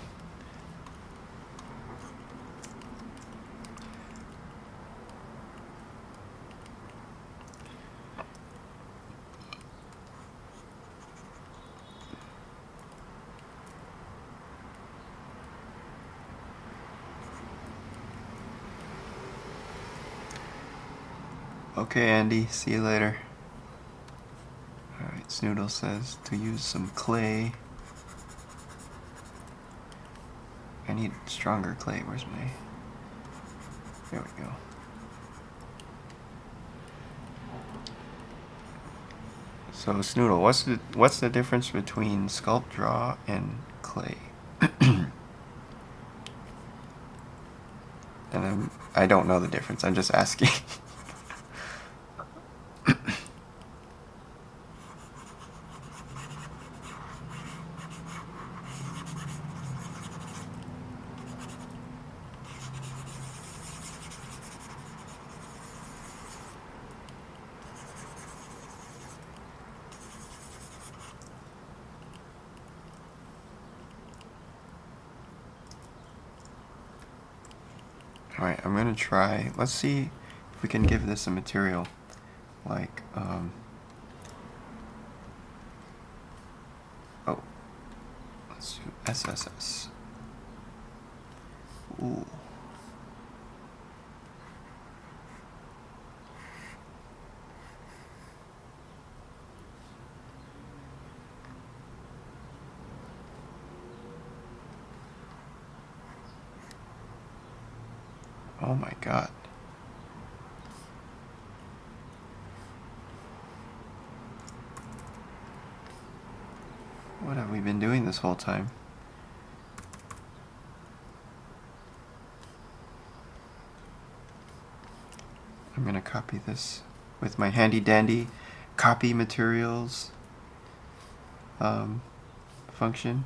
Okay, Andy, see you later. Alright, Snoodle says to use some clay. I need stronger clay. Where's my... There we go. So, Snoodle, what's the difference between sculpt draw and clay? And I don't know the difference. I'm just asking. Alright, I'm gonna try. Let's see if we can give this a material like oh, let's do SSS. Ooh. Oh my god. What have we been doing this whole time? I'm gonna copy this with my handy dandy copy materials function,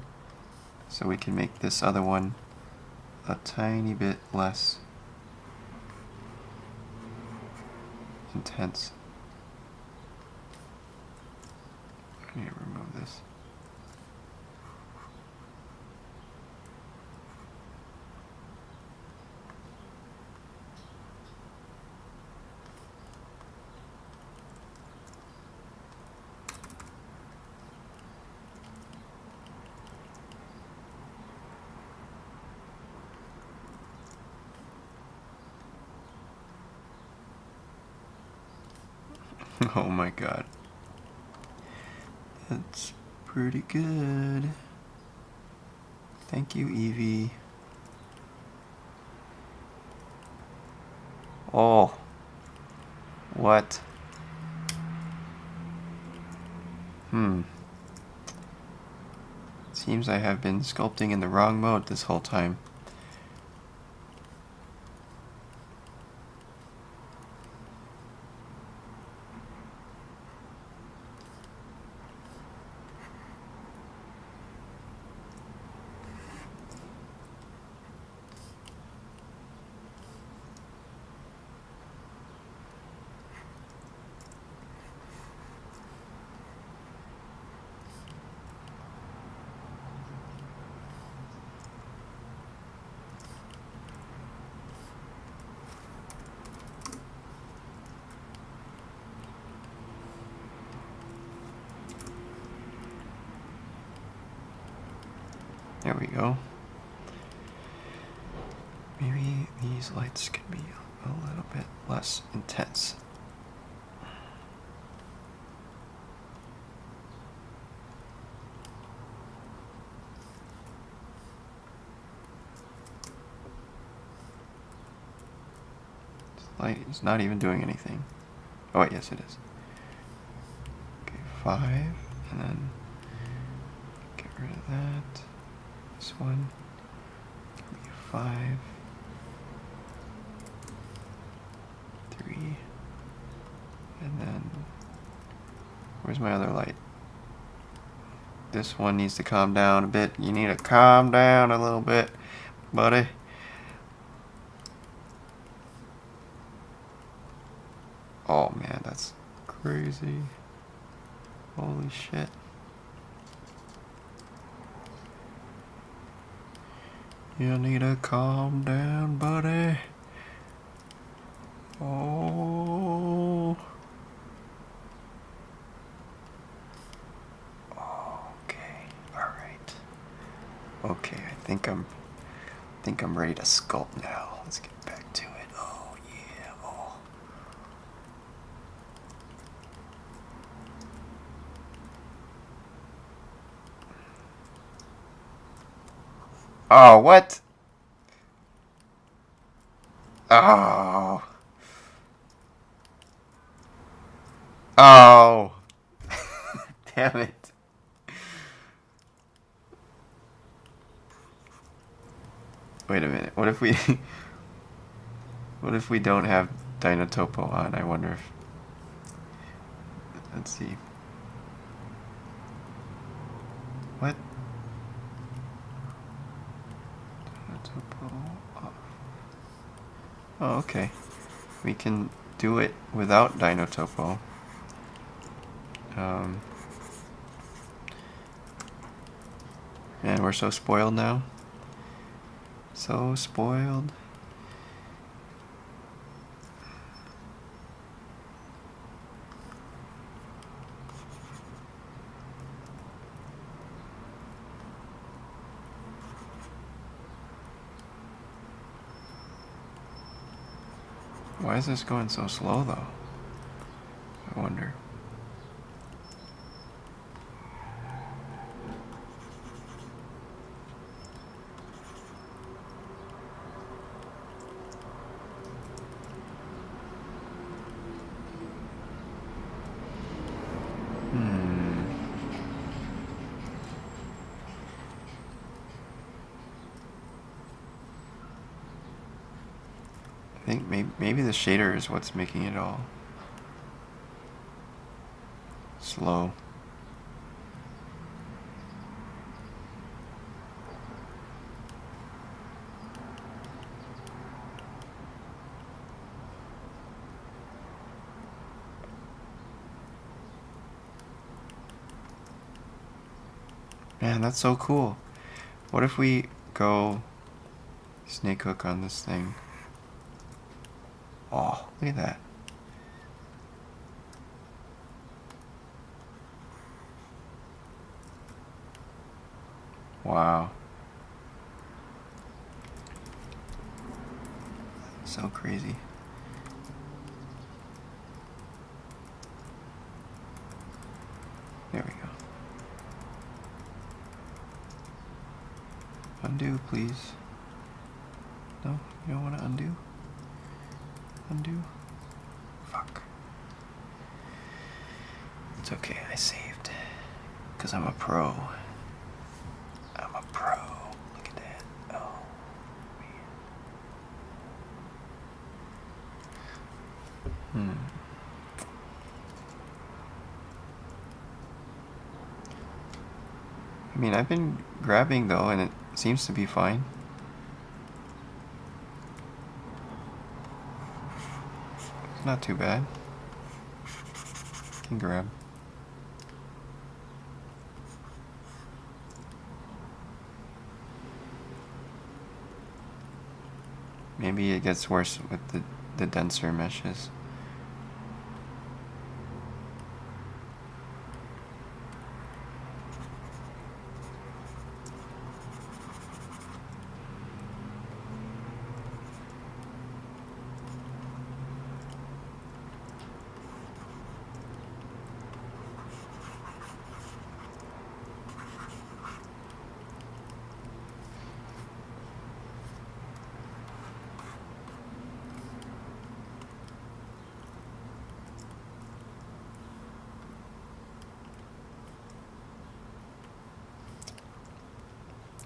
so we can make this other one a tiny bit less intense. I need to remove this. Oh my god. That's pretty good. Thank you, Evie. Oh. What? Seems I have been sculpting in the wrong mode this whole time. There we go. Maybe these lights can be a little bit less intense. This light is not even doing anything. Oh wait, yes it is. Okay, 5, and then get rid of that. This one, 5, 3, and then where's my other light? This one needs to calm down a bit. You need to calm down a little bit, buddy. Oh man, that's crazy. Holy shit. You need to calm down, buddy. Oh. Okay. All right. Okay, I think I'm ready to sculpt now. Let's get back to it. Oh yeah. Oh. Oh, what? Oh. Oh. Damn it. Wait a minute. What if we what if we don't have Dynotopo on? I wonder if, let's see. What? Dynotopo off. Oh, okay. We can do it without Dynotopo. Man, we're so spoiled now. So spoiled. Why is this going so slow though? I wonder. I think maybe the shader is what's making it all slow. Man, that's so cool. What if we go snake hook on this thing? Oh, look at that. Wow. So crazy. There we go. Undo, please. No, you don't want to undo? Undo? Fuck. It's okay, I saved. Because I'm a pro. I'm a pro. Look at that. Oh, man. I mean, I've been grabbing though, and it seems to be fine. It's not too bad. Can grab. Maybe it gets worse with the denser meshes.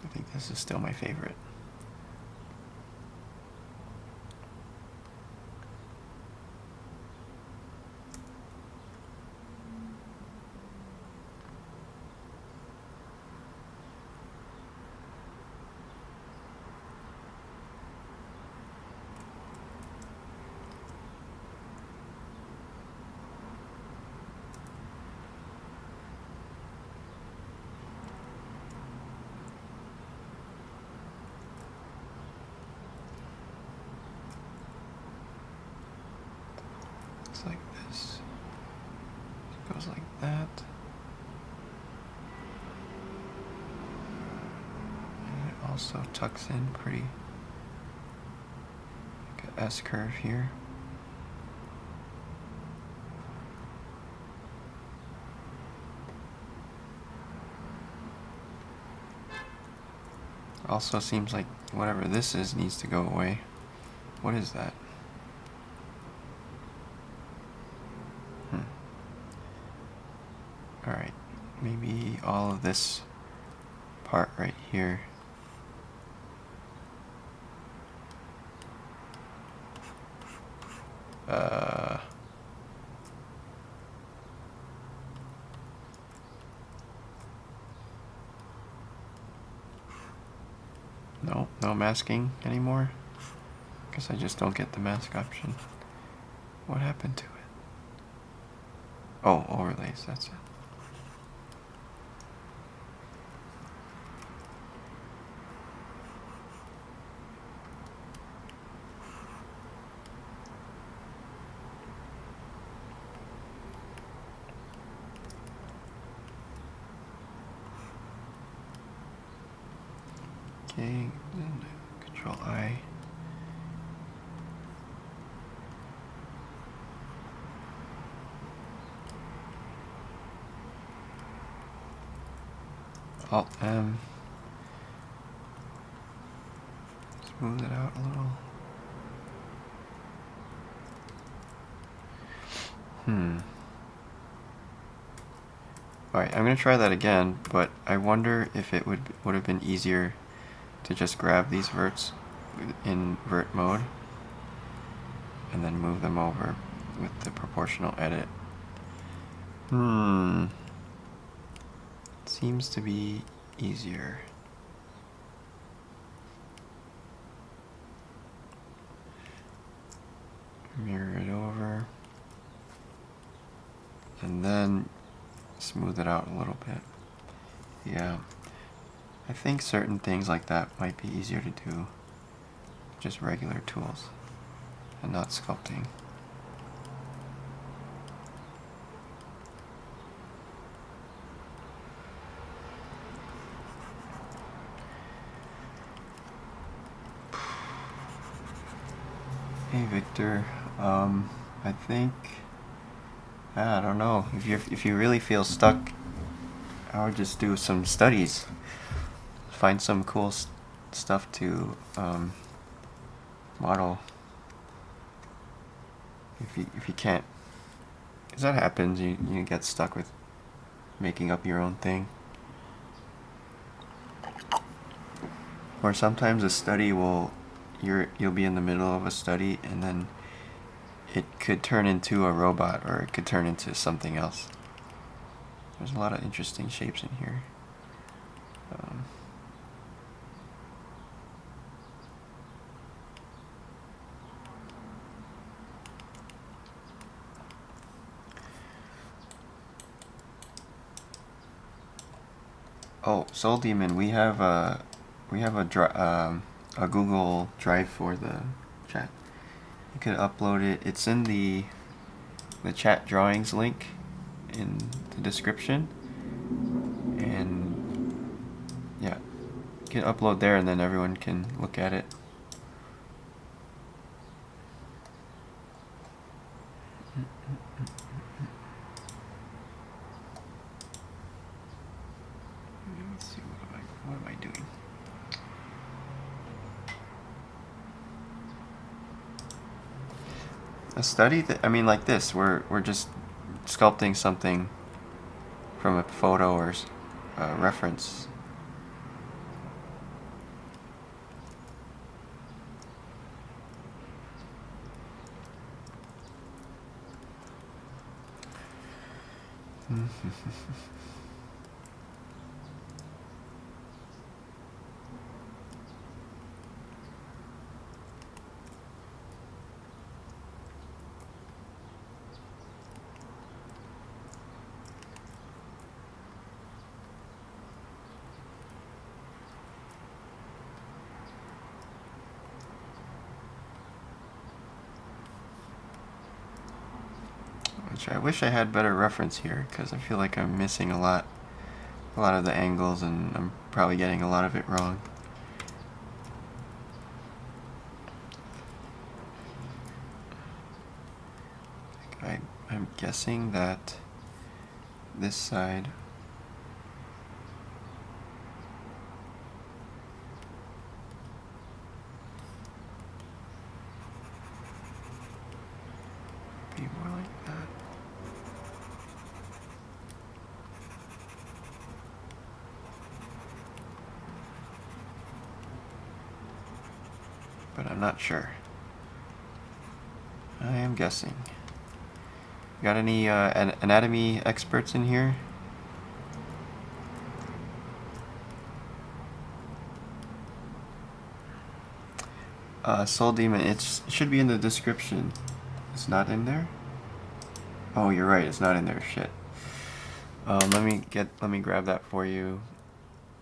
I think this is still my favorite. It's like this. It goes like that. And it also tucks in pretty, like an S curve here. Also seems like whatever this is needs to go away. What is that? Alright, maybe all of this part right here. No masking anymore? Guess I just don't get the mask option. What happened to it? Oh, overlays, that's it. Okay, then Control I. Alt M. Smooth it out a little. Alright, I'm gonna try that again, but I wonder if it would have been easier to just grab these verts in vert mode. and then move them over with the proportional edit. Seems to be easier. Mirror it over, and then smooth it out a little bit. Yeah, I think certain things like that might be easier to do just regular tools and not sculpting. Hey Victor, I think, I don't know, if you really feel stuck, I would just do some studies. Find some cool stuff to model. If you can't, because that happens, you get stuck with making up your own thing. Or sometimes a study you'll be in the middle of a study and then it could turn into a robot or it could turn into something else. There's a lot of interesting shapes in here. Oh, Soul Demon, we have a Google Drive for the chat. You could upload it. It's in the chat drawings link in the description, and yeah, you can upload there, and then everyone can look at it. Let me see, what am I doing? A study that, I mean, like this, we're just sculpting something from a photo or reference. I wish I had better reference here, because I feel like I'm missing a lot of the angles, and I'm probably getting a lot of it wrong. I'm guessing that this side be more like that. But I'm not sure. I am guessing. Got any anatomy experts in here? Soul Demon, it should be in the description. It's not in there? Oh, you're right, it's not in there. Shit. Let me grab that for you.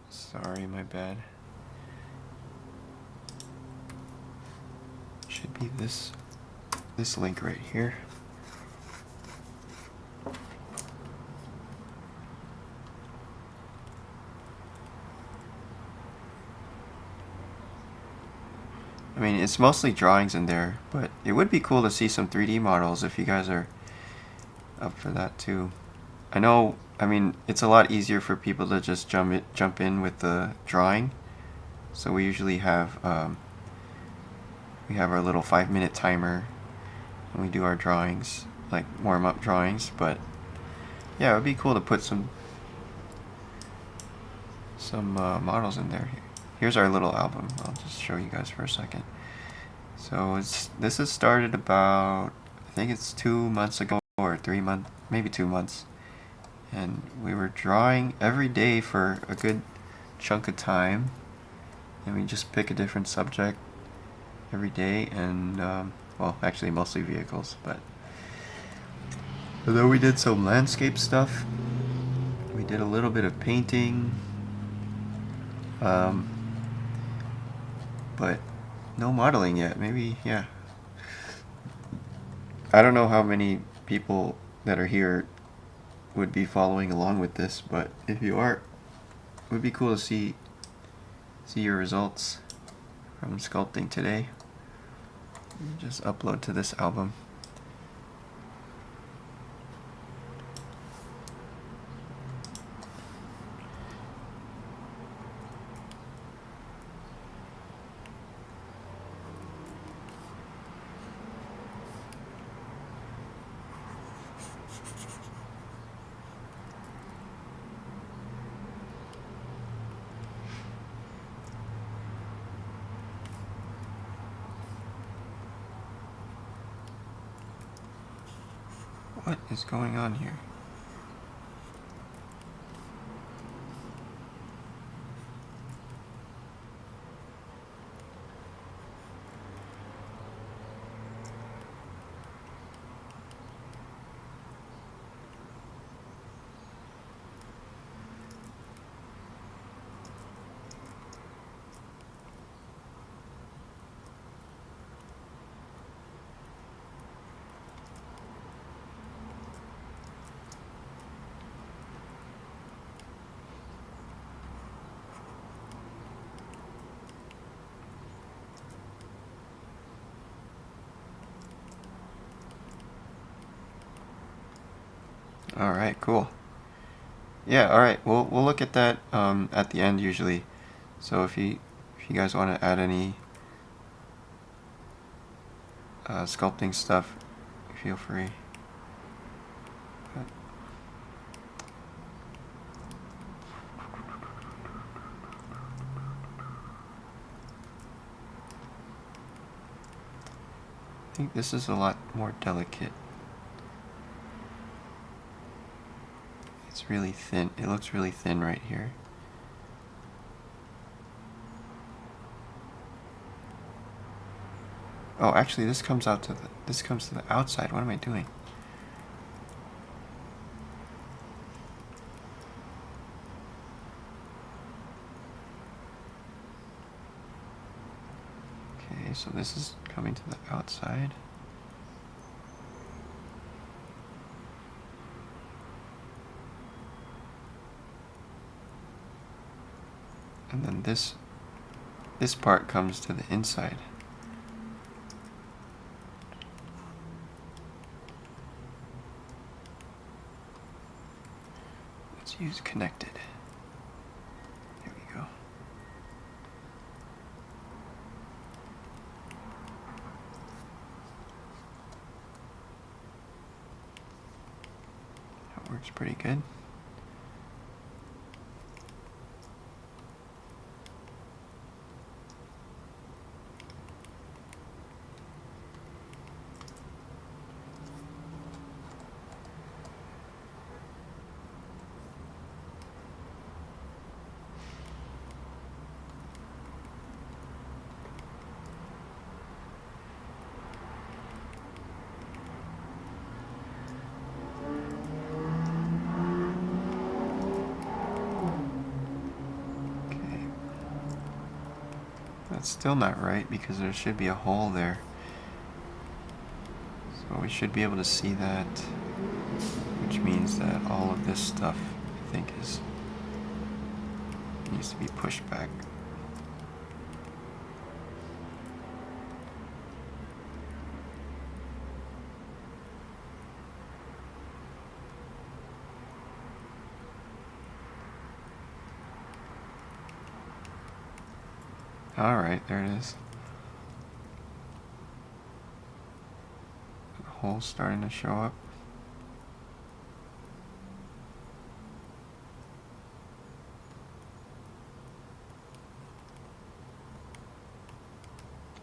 Sorry, my bad. Should be this link right here. I mean, it's mostly drawings in there, but it would be cool to see some 3D models if you guys are up for that too. I know, I mean, it's a lot easier for people to just jump in with the drawing. So we usually have our little 5-minute timer and we do our drawings, like warm-up drawings. But yeah, it would be cool to put some models in there. Here's our little album. I'll just show you guys for a second. So this has started about, I think it's 2 months ago or 3 months, maybe 2 months. And we were drawing every day for a good chunk of time. And we just pick a different subject every day, and well, actually mostly vehicles, but although we did some landscape stuff, we did a little bit of painting, but no modeling yet. Maybe, yeah. I don't know how many people that are here would be following along with this, but if you are, it would be cool to see your results from sculpting today. Just upload to this album. What is going on here? All right, cool. Yeah, all right. We'll look at that at the end usually. So if you guys want to add any sculpting stuff, feel free. But I think this is a lot more delicate. It's really thin. It looks really thin right here. Oh, actually, this comes to the outside. What am I doing? Okay, so this is coming to the outside. And then this part comes to the inside. Let's use connected. There we go. That works pretty good. That's still not right because there should be a hole there. So we should be able to see that, which means that all of this stuff, I think, needs to be pushed back. Alright, there it is. The hole's starting to show up.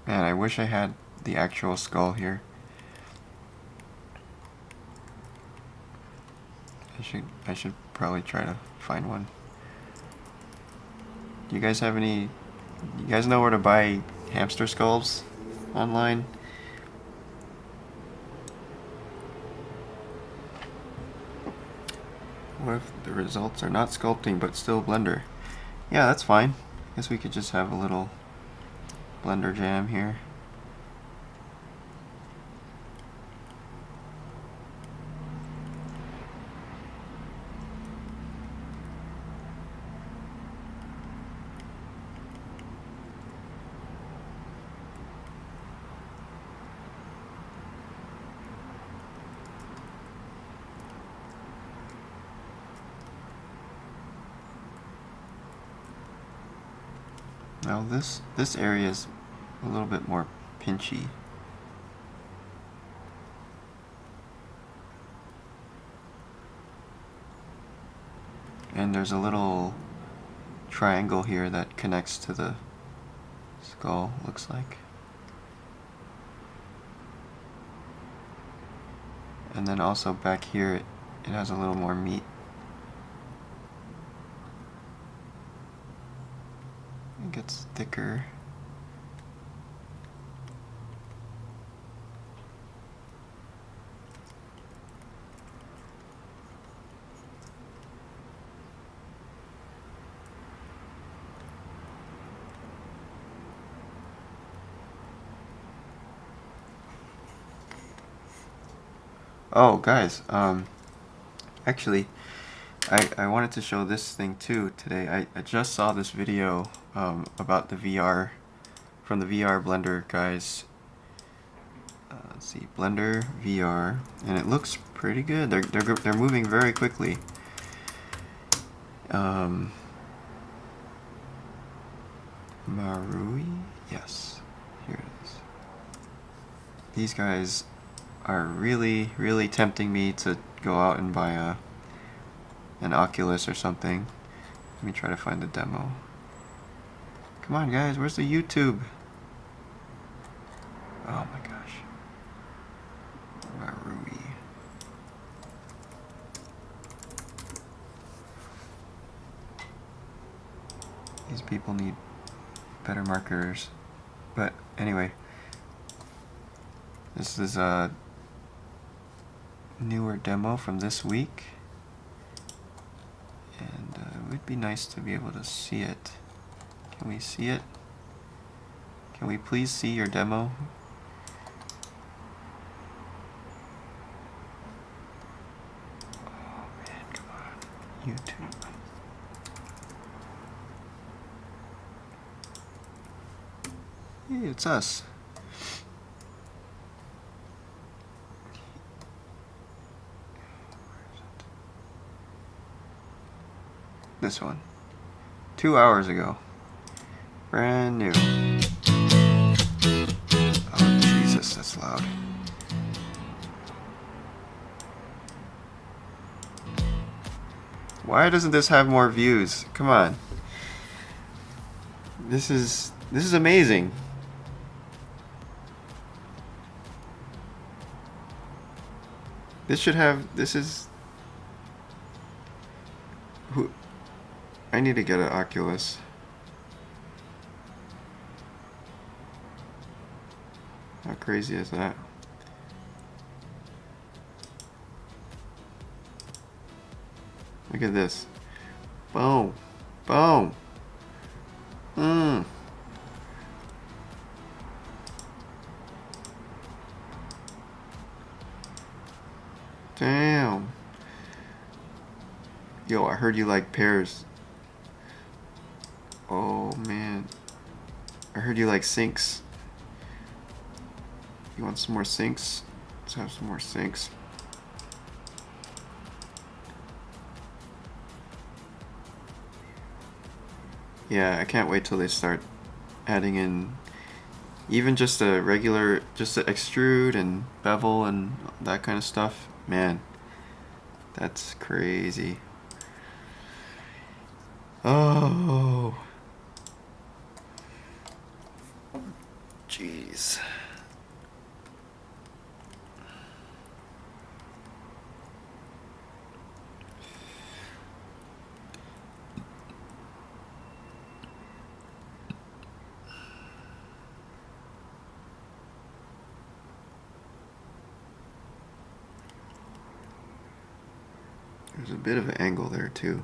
Man, I wish I had the actual skull here. I should probably try to find one. Do you guys have any? You guys know where to buy hamster skulls online? What if the results are not sculpting but still Blender? Yeah, that's fine. Guess we could just have a little Blender jam here. Now this area is a little bit more pinchy. And there's a little triangle here that connects to the skull, looks like. And then also back here it has a little more meat. It gets thicker. Oh, guys, actually, I wanted to show this thing too today. I just saw this video about the VR, from the VR Blender guys. Let's see, Blender VR, and it looks pretty good. They're moving very quickly. Marui? Yes, here it is. These guys are really, really tempting me to go out and buy an Oculus or something. Let me try to find the demo. Come on, guys, where's the YouTube? Oh my gosh. Marui. These people need better marketers. But anyway, this is a newer demo from this week, and it would be nice to be able to see it. Can we see it? Can we please see your demo? Oh man, come on, YouTube. Hey, it's us. This one. 2 hours ago. Brand new. Oh, Jesus, that's loud. Why doesn't this have more views? Come on. This is amazing. This is who I need to get an Oculus. How crazy is that? Look at this. Boom. Boom. Damn. Yo, I heard you like pears. Oh man. I heard you like sinks. You want some more sinks? Let's have some more sinks. Yeah, I can't wait till they start adding in even just a regular, just to extrude and bevel and that kind of stuff. Man, that's crazy. Oh. Jeez. There's a bit of an angle there too.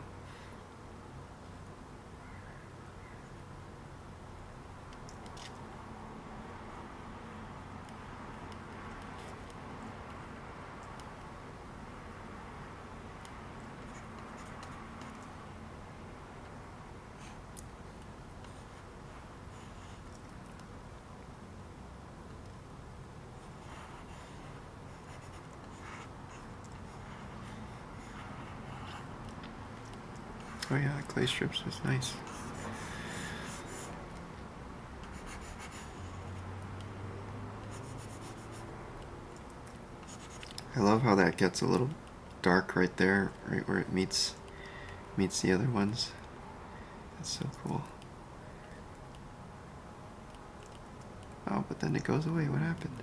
Oh yeah, the clay strips is nice. I love how that gets a little dark right there, right where it meets the other ones. That's so cool. Oh, but then it goes away. What happened?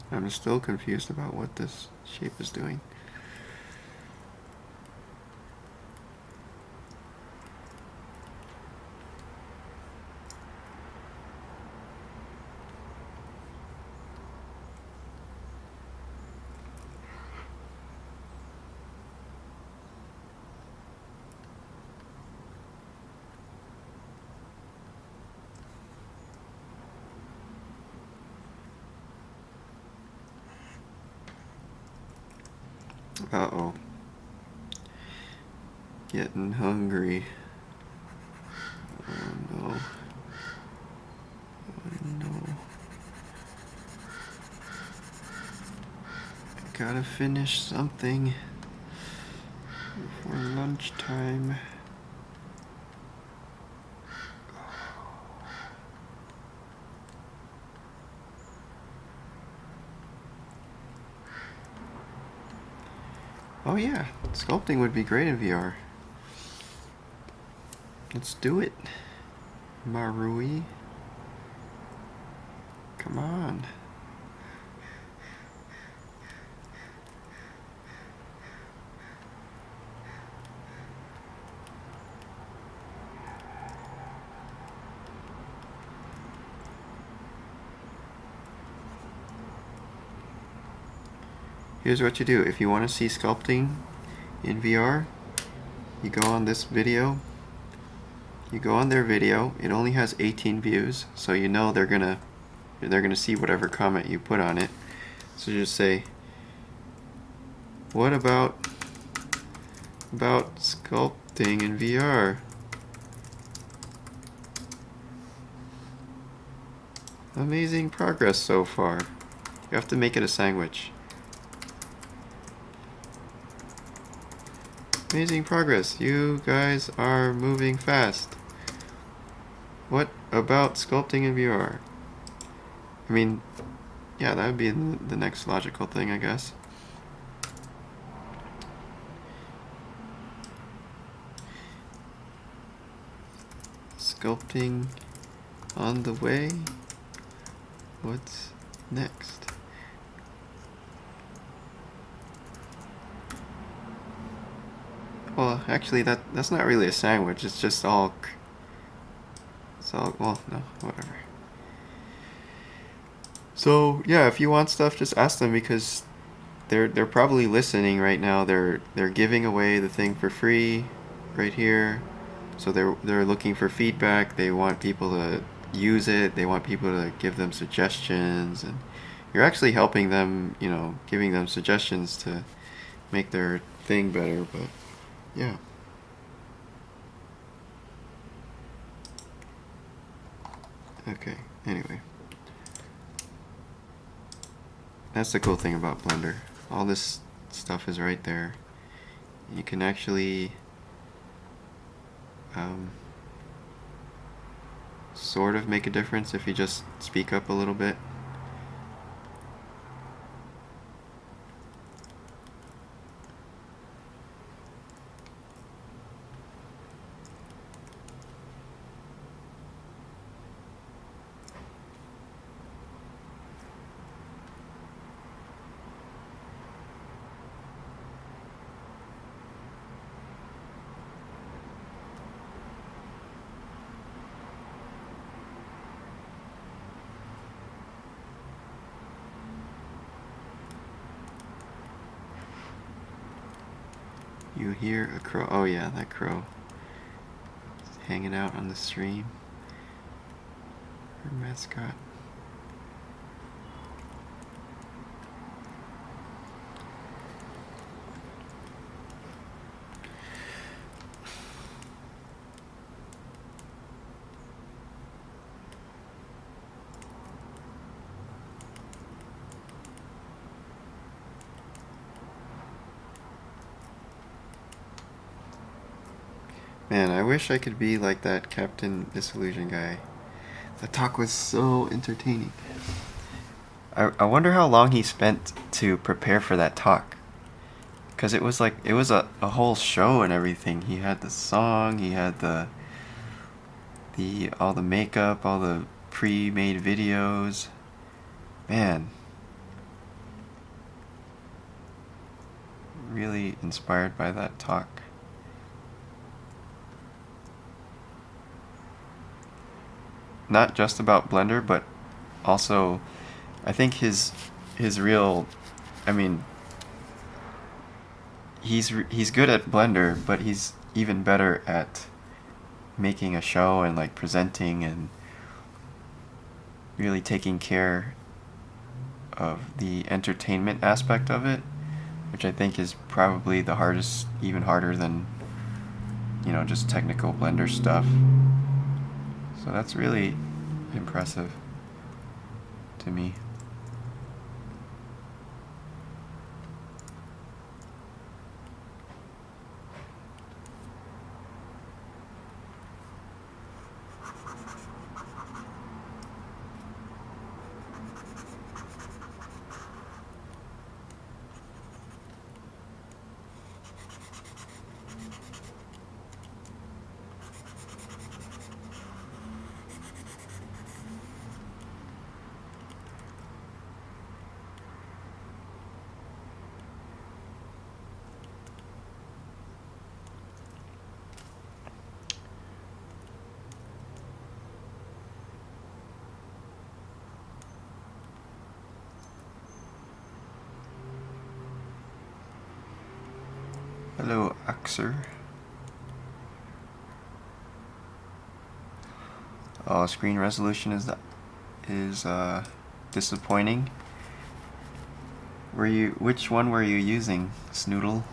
I'm still confused about what this shape is doing. Uh-oh. Getting hungry. Oh no. Oh no. I gotta finish something before lunchtime. Oh yeah, sculpting would be great in VR. Let's do it. Marui. Come on. Here's what you do. If you want to see sculpting in VR, you go on this video. You go on their video. It only has 18 views, so you know they're gonna see whatever comment you put on it. So just say, what about sculpting in VR? Amazing progress so far. You have to make it a sandwich. Amazing progress. You guys are moving fast. What about sculpting in VR? I mean, yeah, that would be the next logical thing, I guess. Sculpting on the way. What's next? Well, actually, that's not really a sandwich. It's just all. It's all. Well, no, whatever. So yeah, if you want stuff, just ask them because they're probably listening right now. They're giving away the thing for free, right here. So they're looking for feedback. They want people to use it. They want people to give them suggestions, and you're actually helping them. You know, giving them suggestions to make their thing better. But yeah. Okay. Anyway. That's the cool thing about Blender. All this stuff is right there. You can actually sort of make a difference if you just speak up a little bit. You hear a crow. Oh yeah, that crow. It's hanging out on the stream. Her mascot. Man, I wish I could be like that Captain Disillusion guy. The talk was so entertaining. I wonder how long he spent to prepare for that talk. Because it was a whole show and everything. He had the song, he had the all the makeup, all the pre-made videos. Man. Really inspired by that talk. Not just about Blender, but also I think his real, I mean, he's good at Blender, but he's even better at making a show and like presenting and really taking care of the entertainment aspect of it, which I think is probably the hardest, even harder than, you know, just technical Blender stuff. So that's really impressive to me. Hello, Axer. Oh, screen resolution is disappointing. Which one were you using, Snoodle?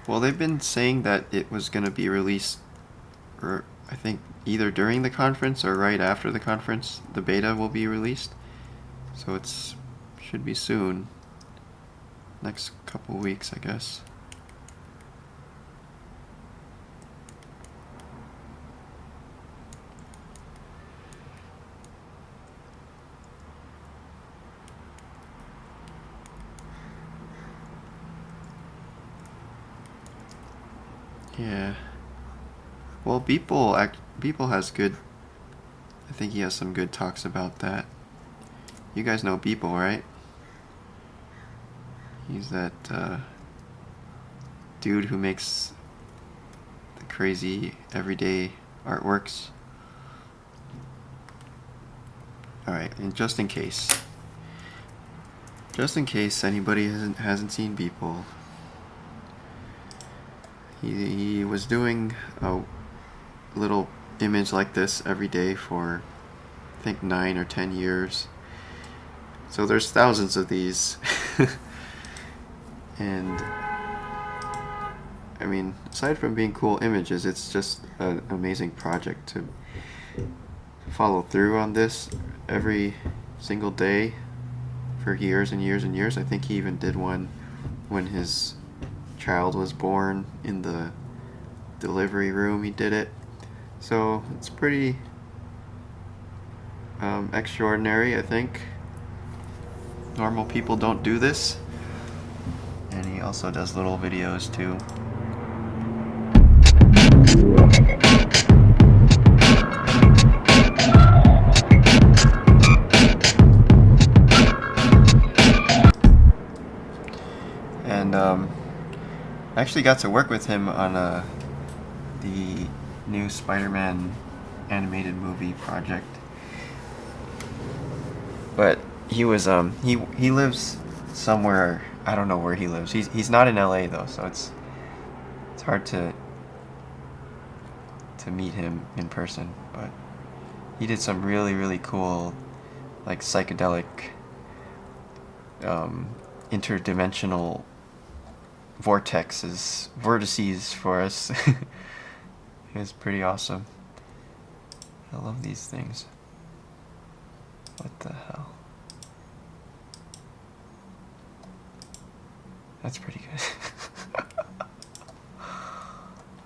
Well, they've been saying that it was going to be released, or I think either during the conference or right after the conference, the beta will be released. So it's should be soon. Next couple weeks, I guess. Yeah. Well, Beeple has good. I think he has some good talks about that. You guys know Beeple, right? He's that dude who makes the crazy everyday artworks. Alright, and just in case anybody hasn't seen Beeple, he was doing a little image like this every day for I think 9 or 10 years. So there's thousands of these. And I mean, aside from being cool images, it's just an amazing project to follow through on this every single day for years and years and years. I think he even did one when his child was born in the delivery room. He did it. So it's pretty extraordinary, I think. Normal people don't do this. And he also does little videos too. And I actually got to work with him on the new Spider-Man animated movie project. But he was he lives somewhere, I don't know where he lives. He's not in LA though, so it's hard to meet him in person, but he did some really cool like psychedelic interdimensional vertices for us. It was pretty awesome. I love these things. What the hell? That's pretty good.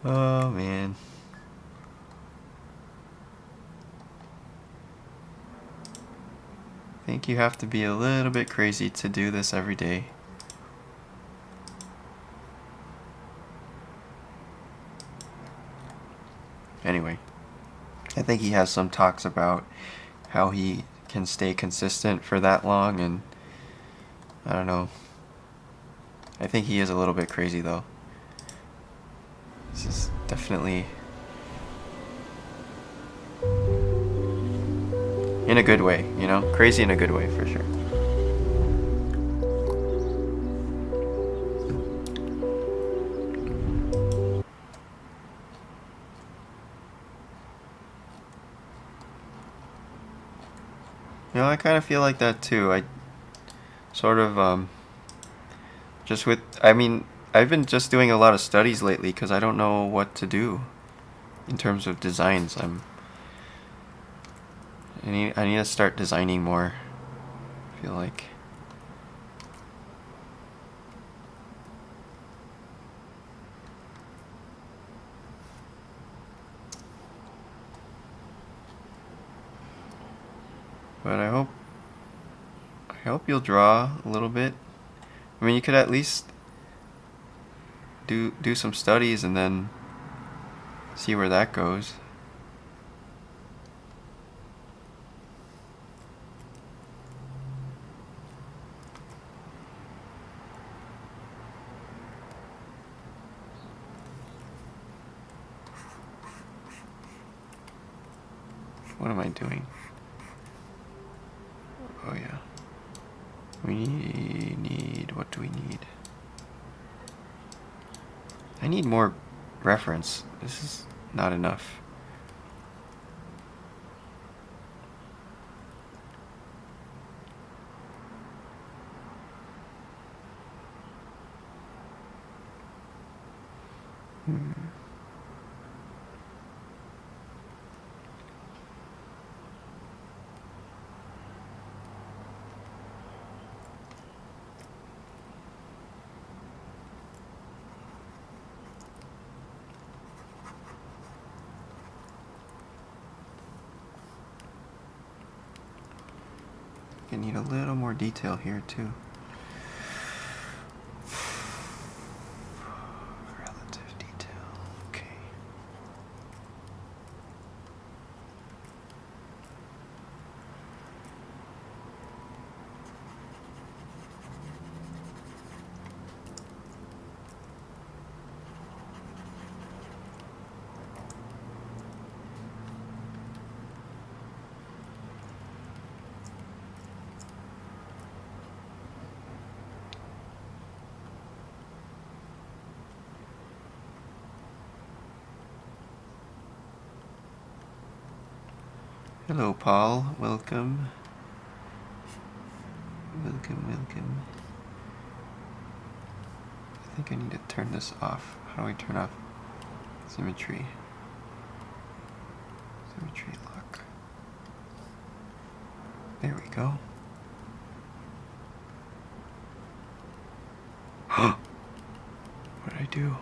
Oh man. I think you have to be a little bit crazy to do this every day. Anyway, I think he has some talks about how he can stay consistent for that long, and I don't know. I think he is a little bit crazy though. This is definitely in a good way, you know? Crazy in a good way, for sure. You know, I kind of feel like that too. I sort of, just with, I mean, I've been just doing a lot of studies lately because I don't know what to do in terms of designs. I need to start designing more. I feel like. But I hope you'll draw a little bit. I mean, you could at least do some studies and then see where that goes. What am I doing? Oh yeah. We need, what do we need? I need more reference. This is not enough. I need a little more detail here too. Relative detail, okay. Hello, Paul. Welcome. Welcome. think I need to turn this off. How do I turn off symmetry? Symmetry lock. There we go. What did I do?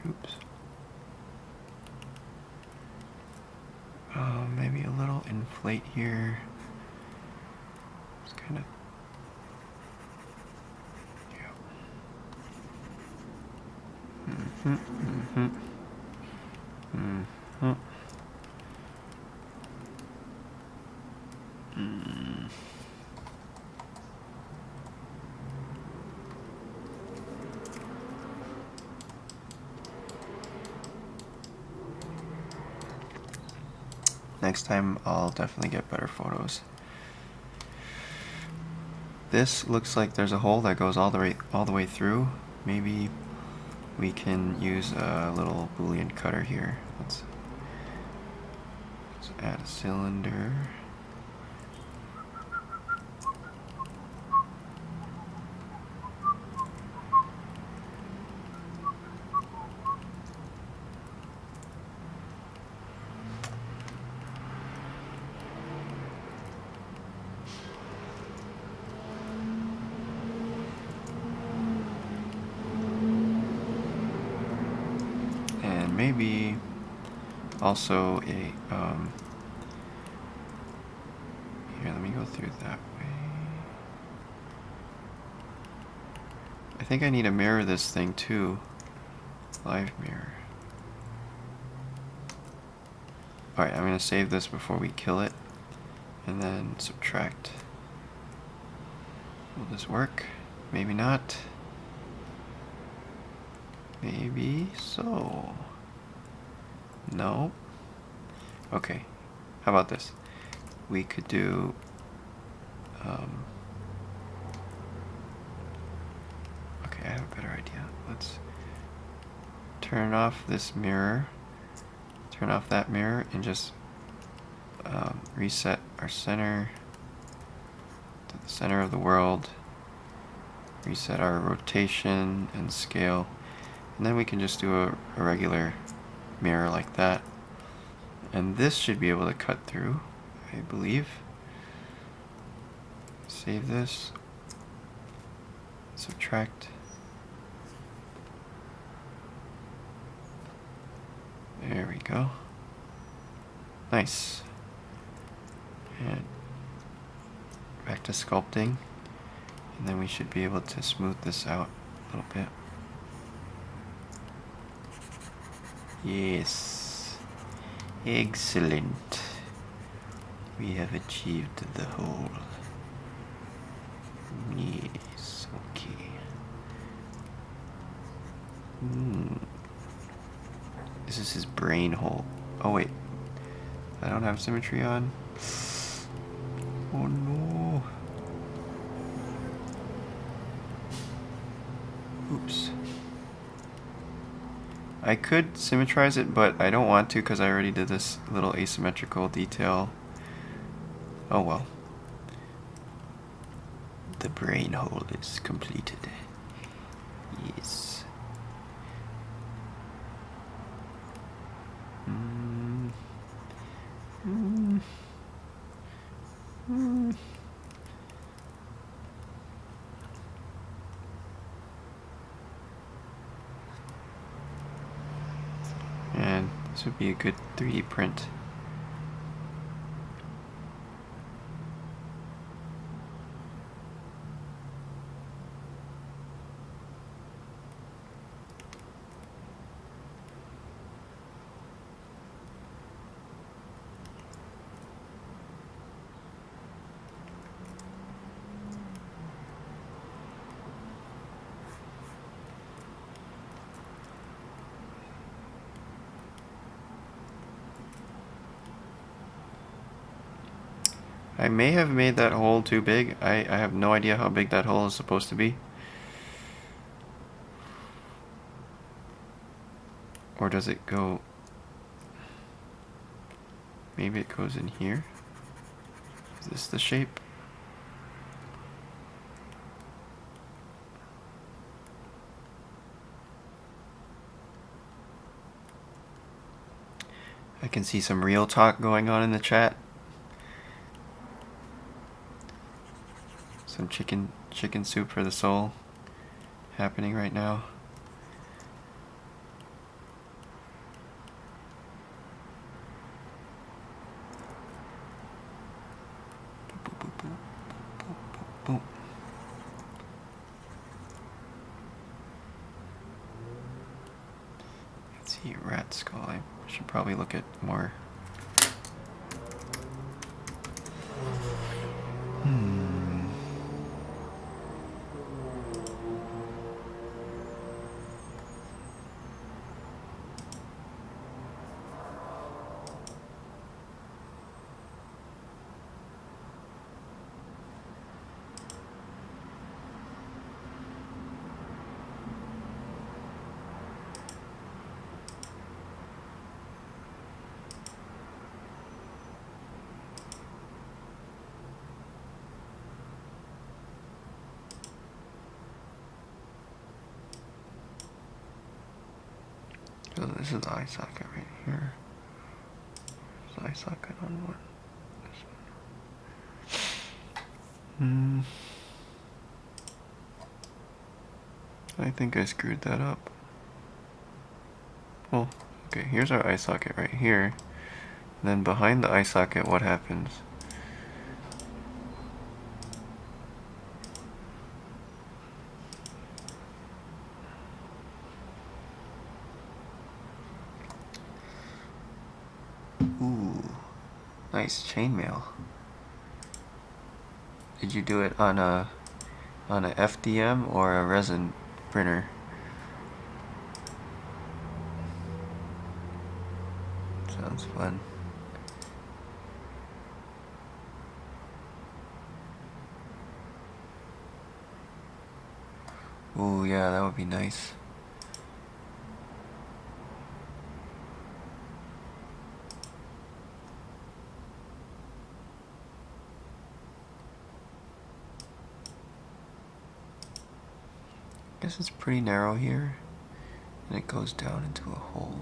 Oops. Maybe a little inflate here. It's kind of. Yeah. Next time I'll definitely get better photos. This looks like there's a hole that goes all the way through. Maybe we can use a little Boolean cutter here. Let's add a cylinder. And maybe also a here, let me go through that way. I think I need to mirror this thing too. Live mirror. Alright, I'm going to save this before we kill it and then subtract. Will this work? Maybe not. Maybe so. No. Okay. How about this? We could do okay, I have a better idea. Let's turn off this mirror, turn off that mirror, and just reset our center to the center of the world, reset our rotation and scale, and then we can just do a regular mirror like that. And this should be able to cut through, I believe. Save this, subtract. There we go. Nice. And back to sculpting. And then we should be able to smooth this out a little bit. Yes. Excellent. We have achieved the whole. Yes, okay. This is his brain hole. Oh wait. I don't have symmetry on. Oh no. Oops. I could symmetrize it, but I don't want to because I already did this little asymmetrical detail. Oh well. The brain hole is completed. Yes. And this would be a good 3D print. I may have made that hole too big. I have no idea how big that hole is supposed to be. Or does it go... Maybe it goes in here? Is this the shape? I can see some real talk going on in the chat. Some chicken soup for the soul happening right now. Let's see, rat skull. I should probably look at more. So this is the eye socket right here. There's the eye socket on one. This one. I think I screwed that up. Well, okay, here's our eye socket right here. And then behind the eye socket, what happens? Ooh, nice chainmail. Did you do it on a FDM or a resin printer? Sounds fun. Ooh, yeah, that would be nice. I guess it's pretty narrow here, and it goes down into a hole.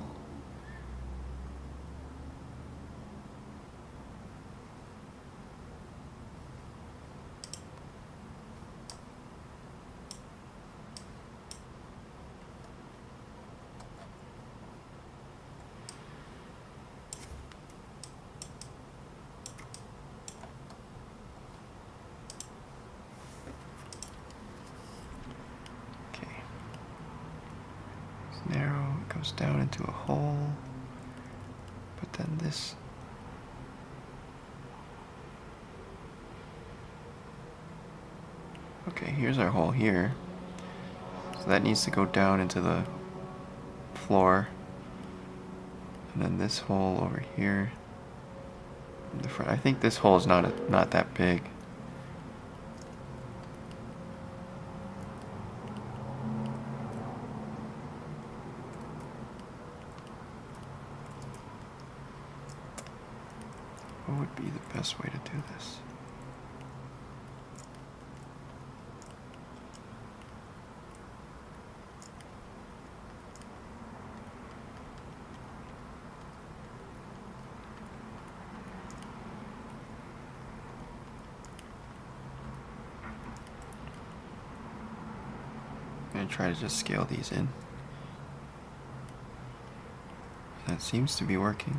Narrow, it goes down into a hole, but then this okay, here's our hole here, so that needs to go down into the floor, and then this hole over here in the front. I think this hole is not that big. What would be the best way to do this? I'm going to try to just scale these in. That seems to be working.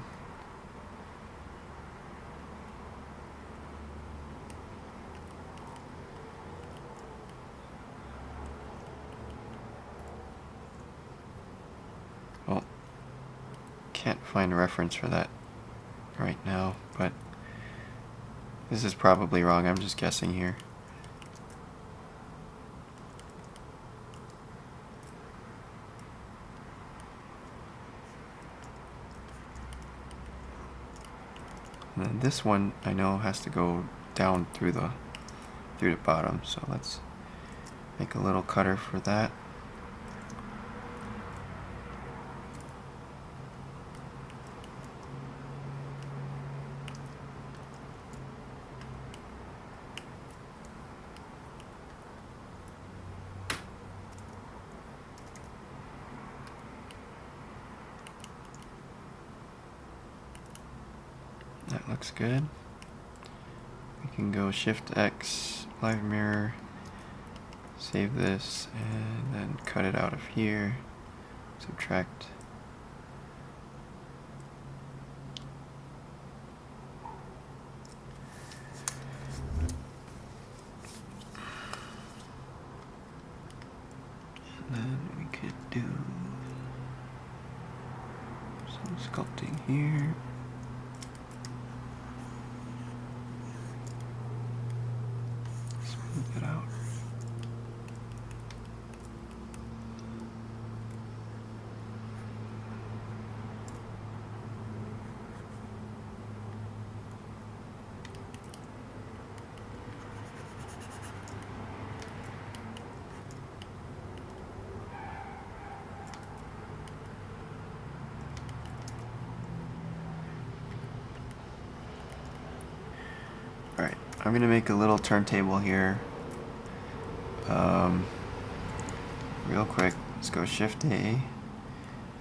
Well, can't find a reference for that right now, but this is probably wrong. I'm just guessing here. And then this one I know has to go down through the bottom. So let's make a little cutter for that. That looks good. We can go Shift X, live mirror, save this, and then cut it out of here. Subtract. And then we could do some sculpting here. Smooth it out. Alright, I'm going to make a little turntable here. Real quick, let's go Shift A,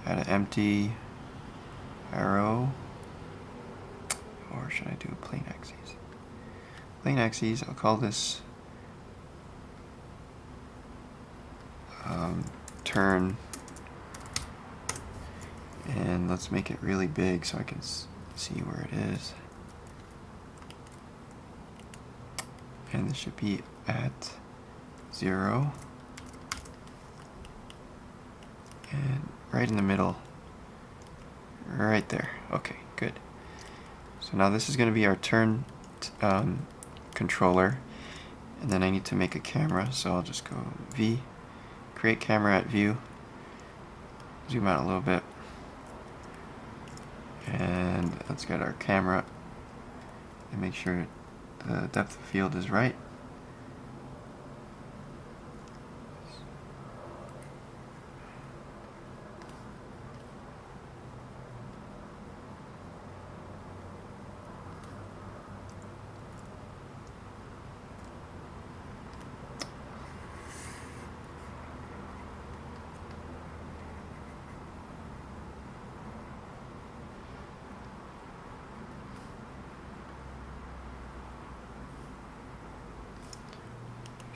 add an empty arrow, or should I do plain axes? Plain axes, I'll call this turn, and let's make it really big so I can see where it is. And this should be at 0. And right in the middle. Right there. Okay, good. So now this is going to be our turn controller. And then I need to make a camera, so I'll just go V, create camera at view. Zoom out a little bit. And let's get our camera and make sure the depth of field is right.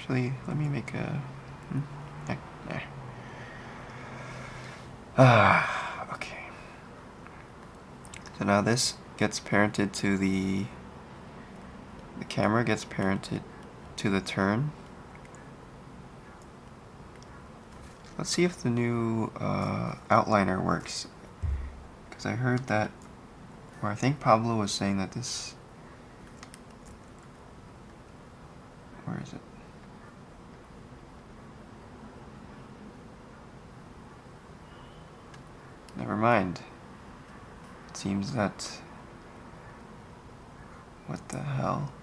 Actually, let me make a... okay. So now this gets parented to the camera gets parented to the turn. Let's see if the new outliner works. Because I heard that, or I think Pablo was saying that this... Where is it? Never mind. It seems that... What the hell?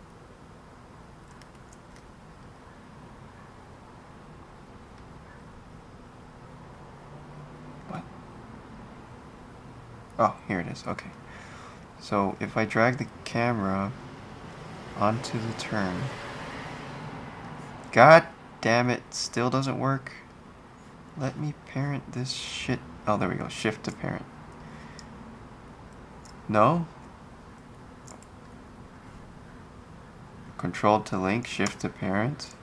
What? Oh, here it is. Okay. So if I drag the camera onto the turn... God damn it, still doesn't work. Let me parent this shit. Oh, there we go. Shift to parent. No? Control to link, shift to parent.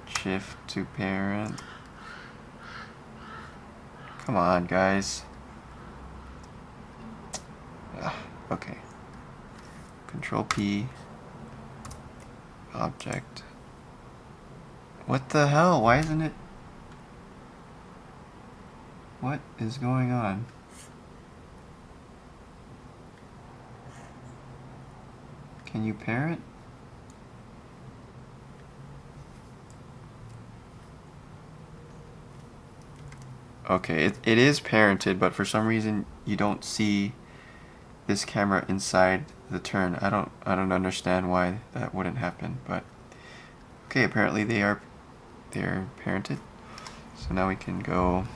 Shift to parent. Come on, guys. Okay. Control P. Object. What the hell? Why isn't it... What is going on? Can you parent? Okay, it is parented, but for some reason you don't see this camera inside the turn. I don't understand why that wouldn't happen, but okay, apparently they're parented. So now we can go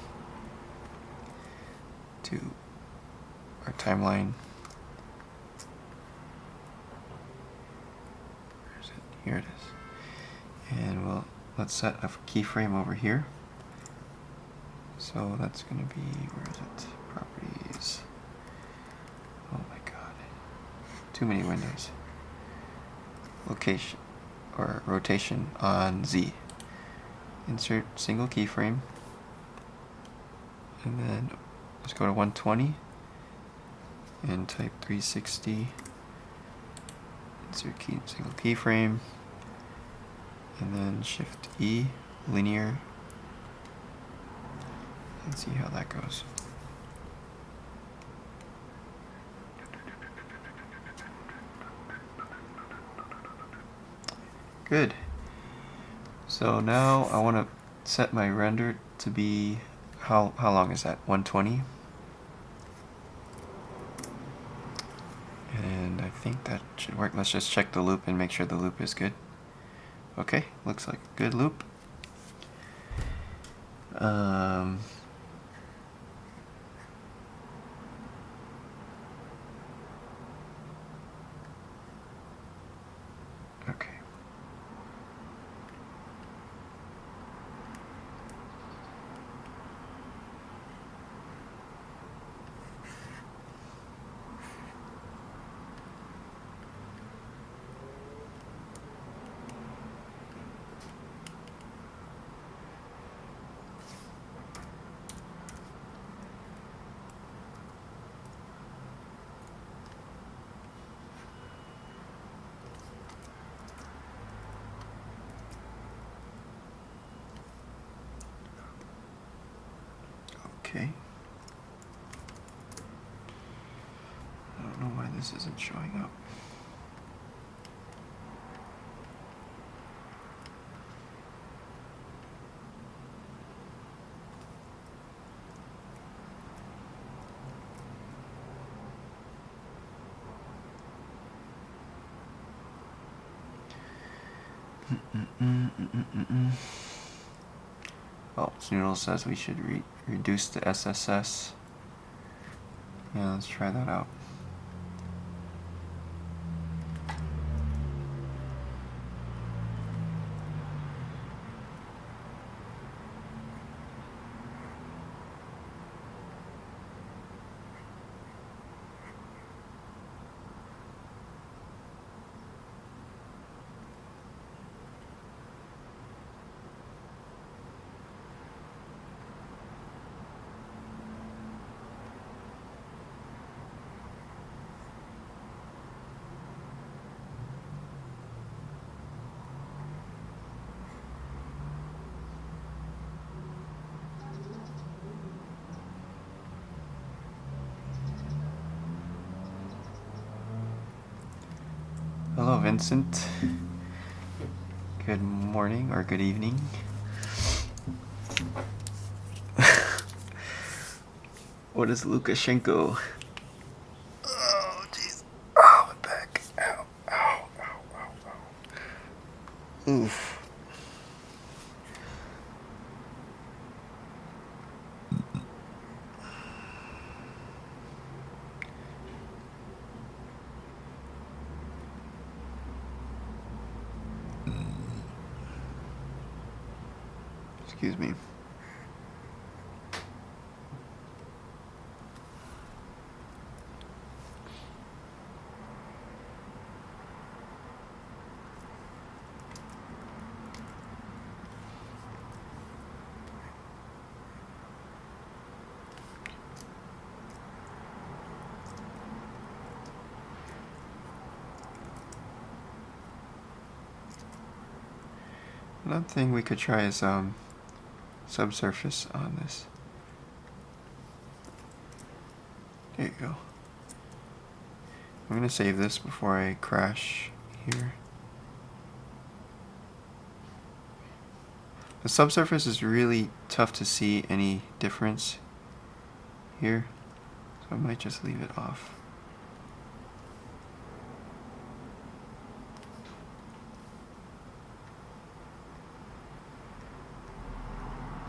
to our timeline. Where is it? Here it is. And let's set a keyframe over here. So that's going to be, where is it? Properties. Oh my god. Too many windows. Location, or rotation on Z. Insert single keyframe. And then let's go to 120. And type 360. Insert single keyframe. And then Shift E, linear. And see how that goes. Good. So now I want to set my render to be, how long is that? 120. And I think that should work. Let's just check the loop and make sure the loop is good. Okay, looks like a good loop. Okay. Okay. I don't know why this isn't showing up. Oh, Snoodle says we should reduce the SSS. Yeah, let's try that out. Hello, Vincent. Good morning or good evening. What is Lukashenko? Oh, jeez. Oh, my back. Ow, ow, ow, ow, ow. Oof. Excuse me. Another thing we could try is subsurface on this. There you go. I'm going to save this before I crash here. The subsurface is really tough to see any difference here, so I might just leave it off.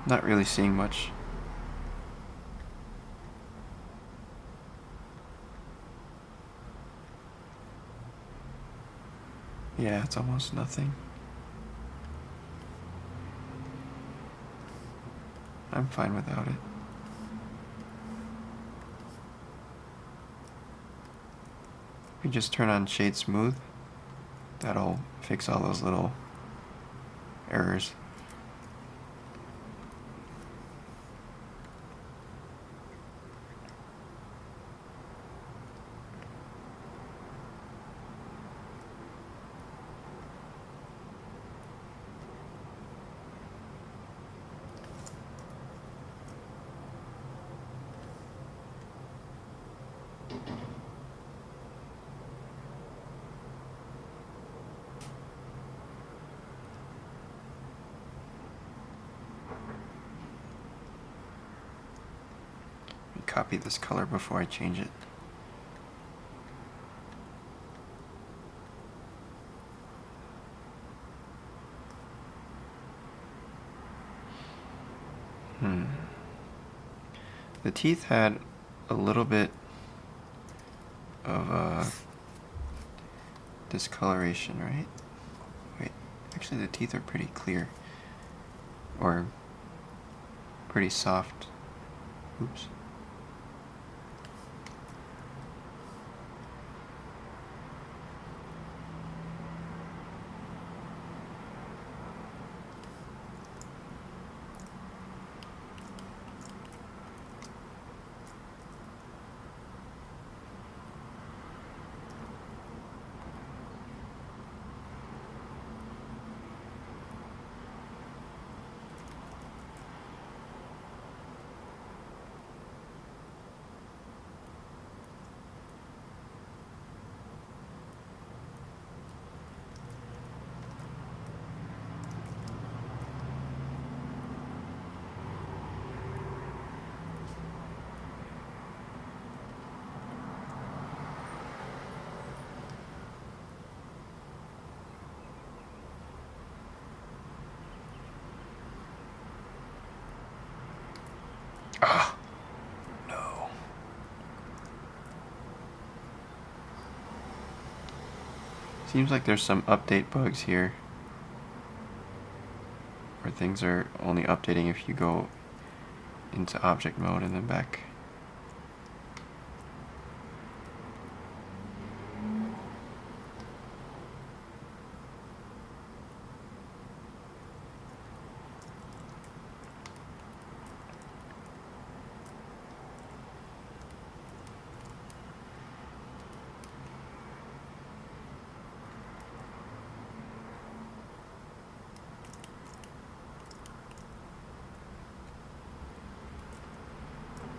Not really seeing much. Yeah, it's almost nothing. I'm fine without it. We just turn on Shade Smooth. That'll fix all those little errors. Copy this color before I change it. The teeth had a little bit of discoloration, right? Wait, actually the teeth are pretty clear. Or pretty soft. Oops. Ah, no. Seems like there's some update bugs here, where things are only updating if you go into object mode and then back.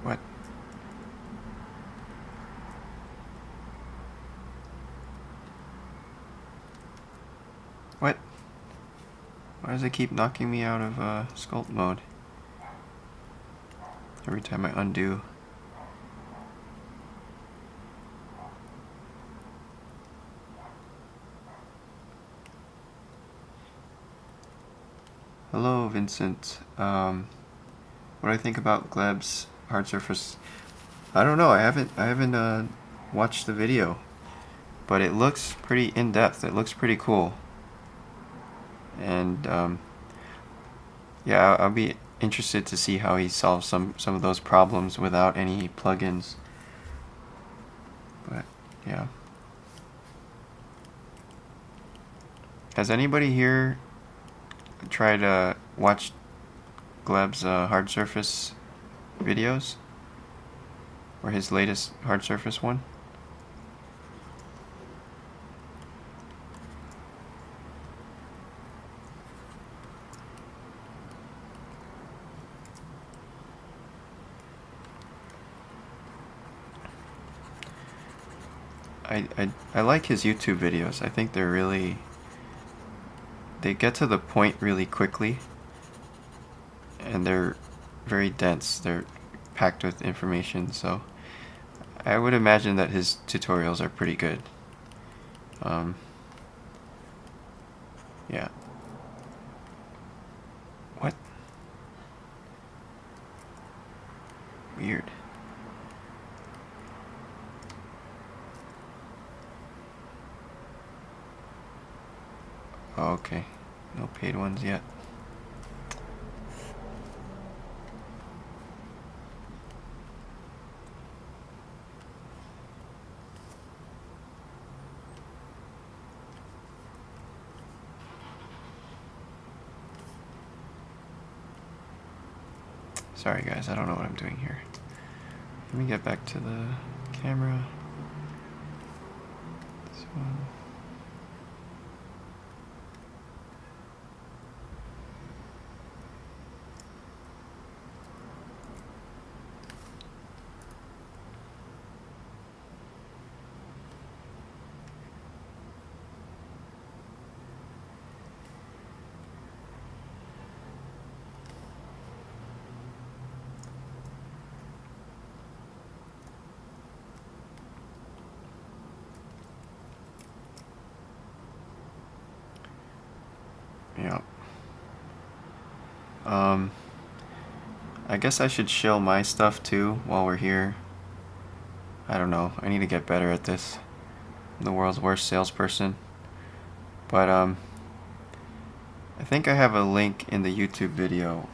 What? What? Why does it keep knocking me out of sculpt mode every time I undo? Hello, Vincent. What do I think about Gleb's hard surface? I don't know. I haven't watched the video, but it looks pretty in depth. It looks pretty cool, and yeah, I'll be interested to see how he solves some of those problems without any plugins. But yeah, has anybody here tried to watch Gleb's hard surface videos, or his latest hard surface one? I like his YouTube videos. I think they're really, they get to the point really quickly, and they're very dense. They're packed with information, so I would imagine that his tutorials are pretty good. Yeah. What? Weird. Oh, okay. No paid ones yet. Sorry guys, I don't know what I'm doing here. Let me get back to the camera. This one. Yeah. I guess I should shill my stuff too while we're here. I don't know. I need to get better at this. I'm the world's worst salesperson. But I think I have a link in the YouTube video.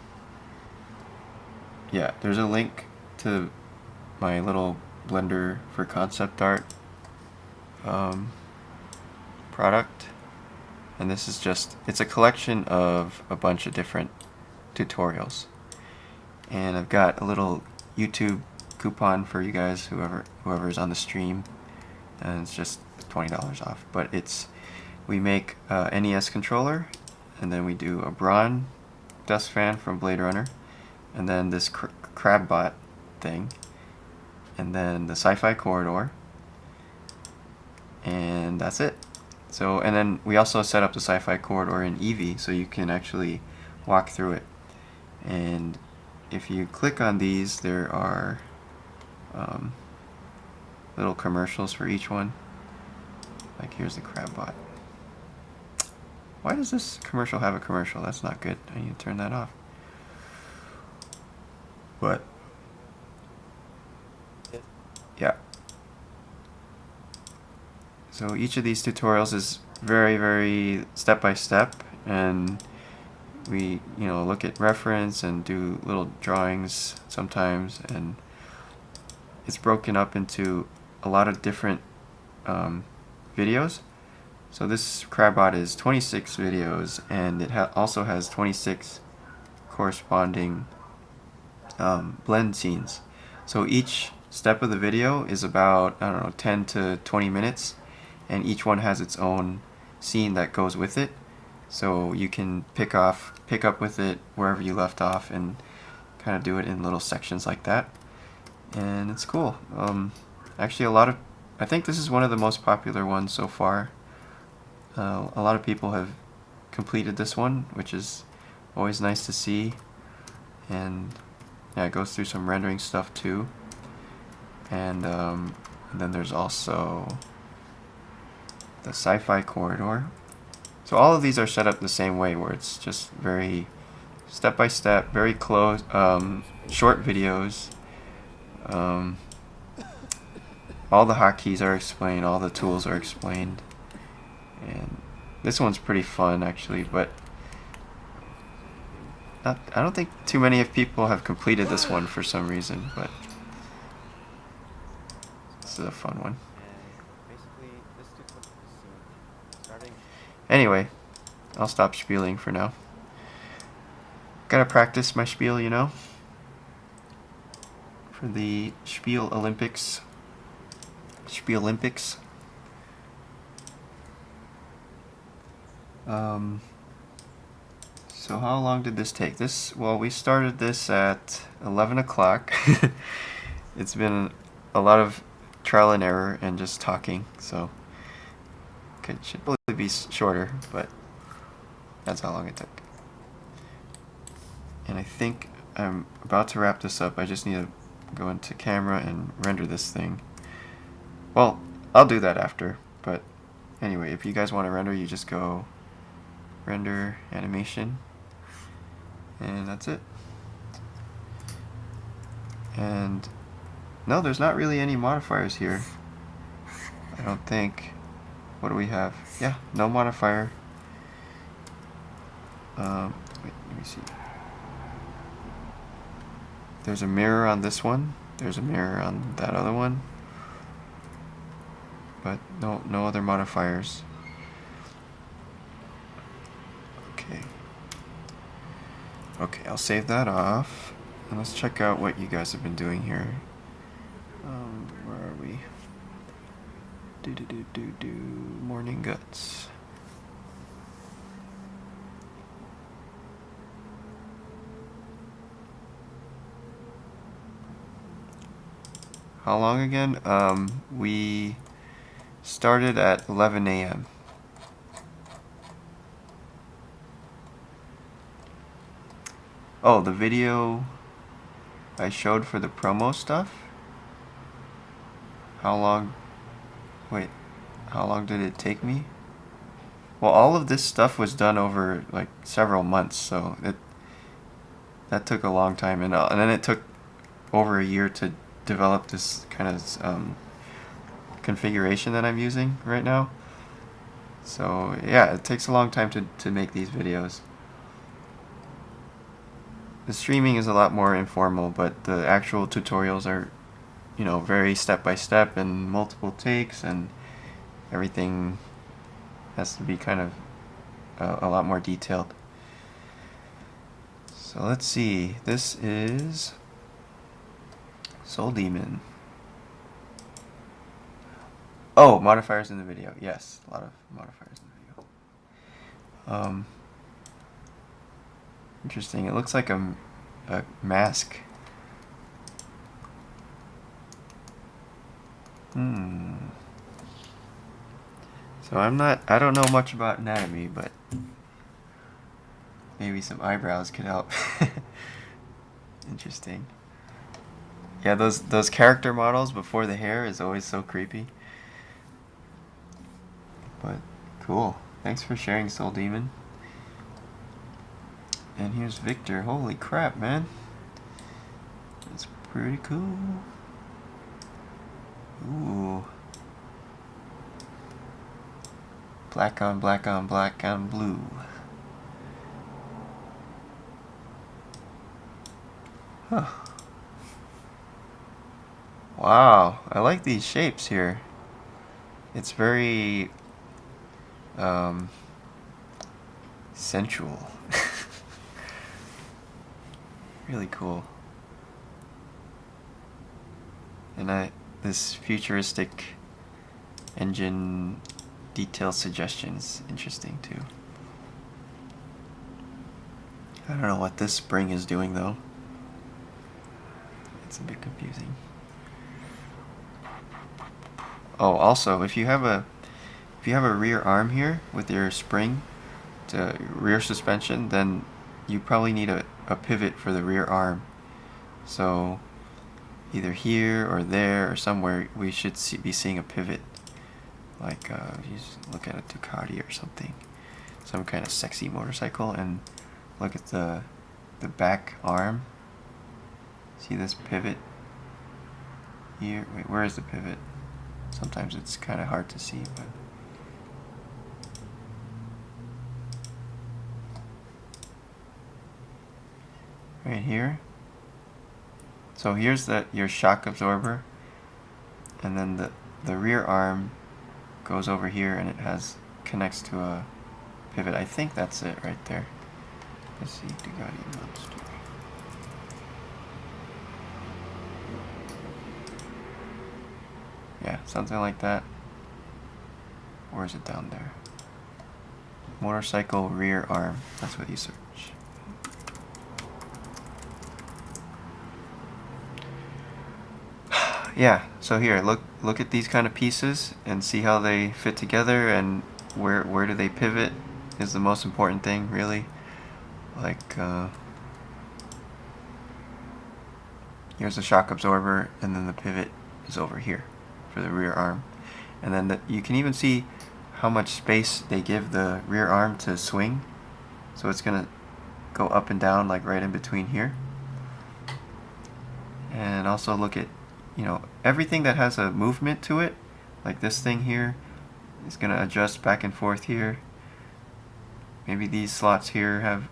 Yeah, there's a link to my little Blender for concept art product. And this is just, it's a collection of a bunch of different tutorials. And I've got a little YouTube coupon for you guys, whoever's on the stream, and it's just $20 off. But we make a NES controller, and then we do a Braun dust fan from Blade Runner, and then this Crabbot thing, and then the Sci-Fi Corridor, and that's it. So, and then we also set up the Sci-Fi Corridor in Eevee, so you can actually walk through it. And if you click on these, there are little commercials for each one. Like here's the Crabbot. Why does this commercial have a commercial? That's not good. I need to turn that off. But yeah. So each of these tutorials is very, very step by step, and we, look at reference and do little drawings sometimes, and it's broken up into a lot of different videos. So this Crabbot is 26 videos, and it also has 26 corresponding blend scenes. So each step of the video is about, I don't know, 10 to 20 minutes, and each one has its own scene that goes with it. So you can pick up with it wherever you left off and kind of do it in little sections like that. And it's cool. Actually, I think this is one of the most popular ones so far. A lot of people have completed this one, which is always nice to see. And yeah, it goes through some rendering stuff too. And then there's also the Sci-Fi Corridor. So all of these are set up the same way, where it's just very step by step, very close, short videos. All the hotkeys are explained, all the tools are explained. And this one's pretty fun actually, but I don't think too many of people have completed this one for some reason, but this is a fun one. Anyway, I'll stop spieling for now. Gotta practice my spiel, for the Spiel Olympics. Spiel Olympics. So how long did this take? Well, we started this at 11 o'clock. It's been a lot of trial and error and just talking, so it should probably be shorter, but that's how long it took. And I think I'm about to wrap this up. I just need to go into camera and render this thing. Well, I'll do that after, but anyway, if you guys want to render, you just go render animation, and that's it. And no, there's not really any modifiers here, I don't think. What do we have? Yeah, no modifier. Wait, let me see. There's a mirror on this one. There's a mirror on that other one. But no other modifiers. Okay. Okay, I'll save that off. And let's check out what you guys have been doing here. Where are we? Morning guts. How long again? We started at 11 a.m. Oh, the video I showed for the promo stuff? How long? Wait, how long did it take me? Well, all of this stuff was done over like several months, so that took a long time, and then it took over a year to develop this kind of configuration that I'm using right now. So yeah, it takes a long time to make these videos. The streaming is a lot more informal, but the actual tutorials are, you know, very step by step and multiple takes, and everything has to be kind of a lot more detailed. So let's see, this is Soul Demon. Oh, modifiers in the video. Yes, a lot of modifiers in the video. Interesting. It looks like a mask. So I don't know much about anatomy, but maybe some eyebrows could help. Interesting. Yeah, those character models before the hair is always so creepy. But cool. Thanks for sharing, Soul Demon. And here's Victor. Holy crap, man. That's pretty cool. Ooh. Black on black on black on blue. Huh. Wow, I like these shapes here. It's very sensual. Really cool. And this futuristic engine detail suggestions interesting too. I don't know what this spring is doing though. It's a bit confusing. Oh, also, if you have a rear arm here with your spring to rear suspension, then you probably need a pivot for the rear arm. So either here or there or somewhere we should be seeing a pivot. Like you just look at a Ducati or something, some kind of sexy motorcycle, and look at the back arm. See this pivot here? Wait, where is the pivot? Sometimes it's kind of hard to see, but right here. So here's your shock absorber, and then the rear arm goes over here, and it connects to a pivot. I think that's it right there. Let's see, Ducati Monster. Yeah, something like that. Or is it down there? Motorcycle rear arm. That's what you search. Yeah, so here, look at these kind of pieces and see how they fit together, and where do they pivot is the most important thing, really. Like here's the shock absorber, and then the pivot is over here for the rear arm. And then you can even see how much space they give the rear arm to swing. So it's gonna go up and down like right in between here. And also look at, everything that has a movement to it, like this thing here, is going to adjust back and forth here. Maybe these slots here have,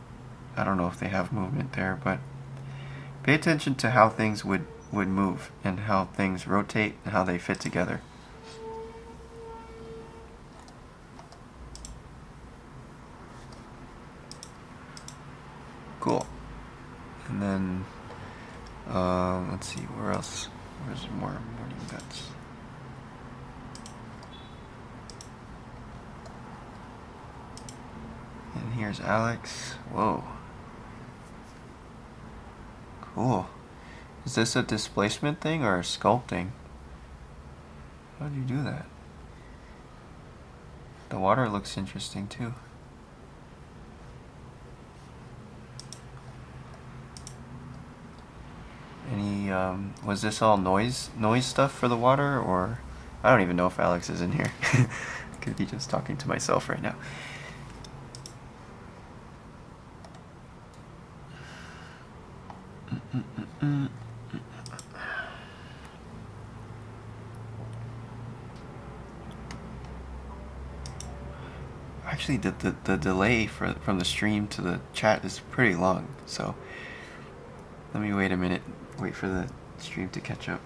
I don't know if they have movement there, but pay attention to how things would move and how things rotate and how they fit together. Cool. And then, let's see, where else? Where's more morning guts? And here's Alex. Whoa. Cool. Is this a displacement thing or a sculpting? How do you do that? The water looks interesting too. Any, was this all noise stuff for the water, or I don't even know if Alex is in here. Could be just talking to myself right now. Actually, the delay from the stream to the chat is pretty long, so let me wait a minute, wait for the stream to catch up.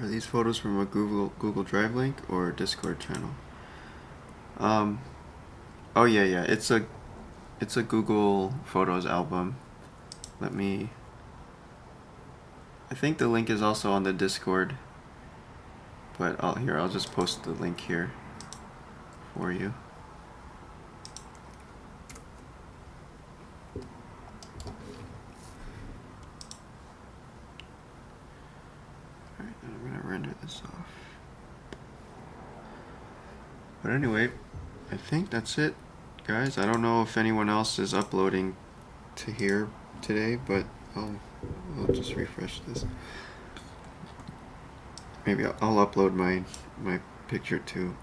Are these photos from a Google Drive link or Discord channel? Oh yeah, it's a Google Photos album. I think the link is also on the Discord, but I'll just post the link here for you. Alright, then I'm gonna render this off. But anyway, I think that's it, guys. I don't know if anyone else is uploading to here today, but I'll just refresh this. Maybe I'll upload my picture too.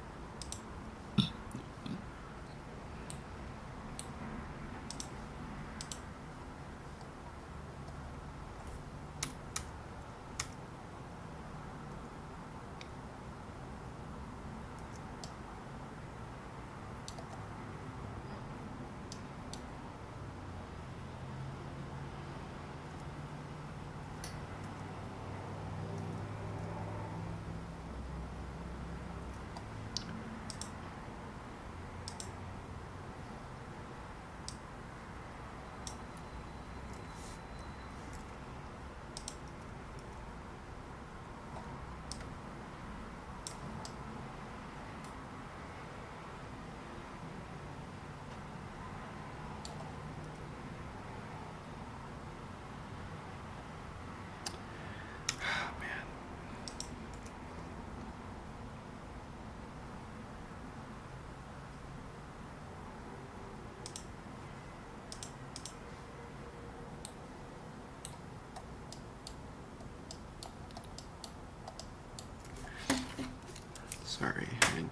Sorry, I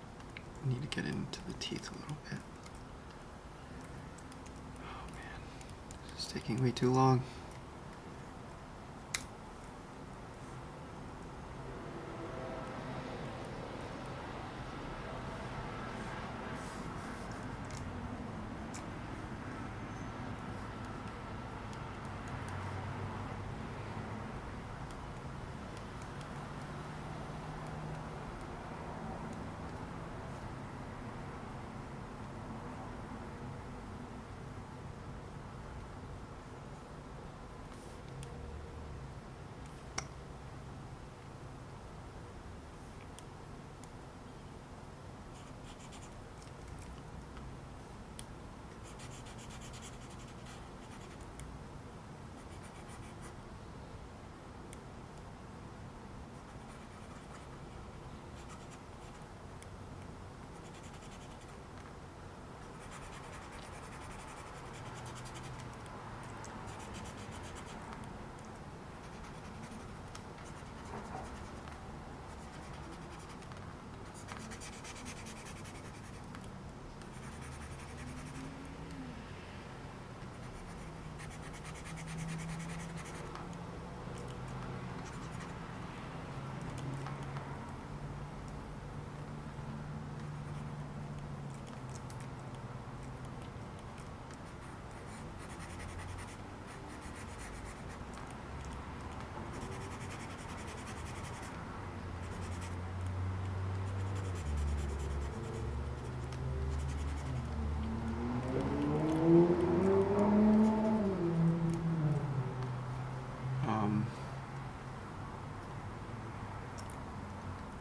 need to get into the teeth a little bit. Oh man, this is taking way too long.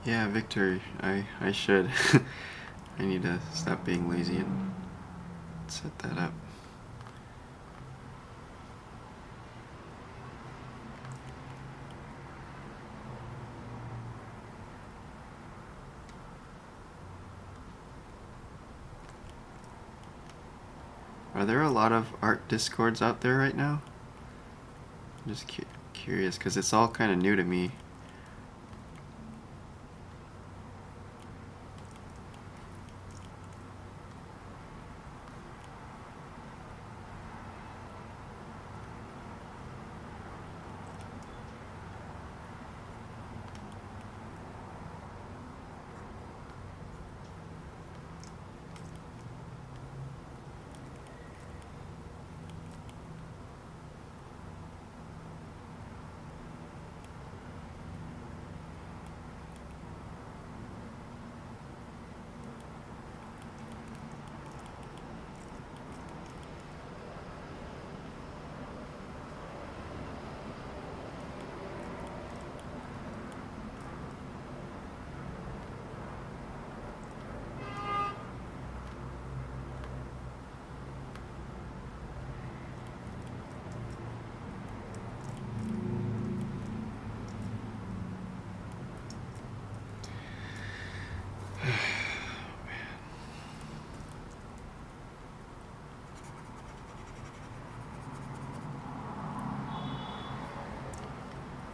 Yeah, Victor, I should. I need to stop being lazy and set that up. Are there a lot of art discords out there right now? I'm just curious because it's all kind of new to me.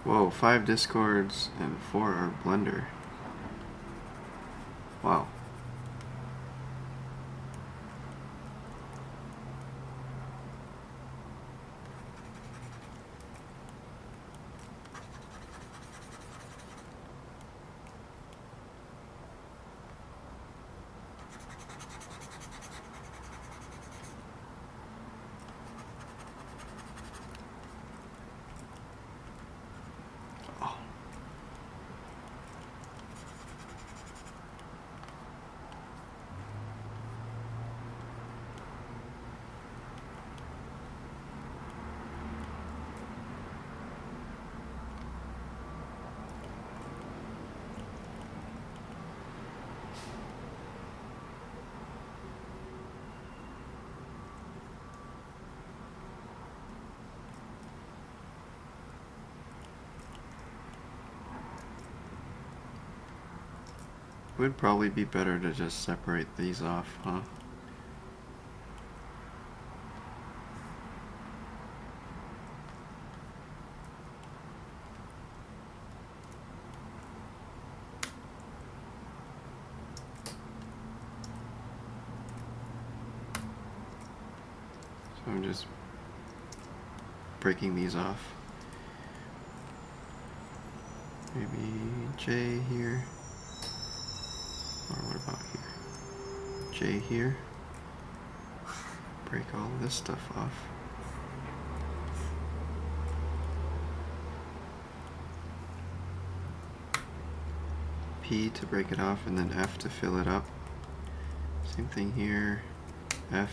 Whoa, 5 discords and 4 are Blender. Wow. Oh. Would probably be better to just separate these off, huh? So I'm just breaking these off. Maybe J here. Or what about here? J here. Break all this stuff off. P to break it off, and then F to fill it up. Same thing here. F.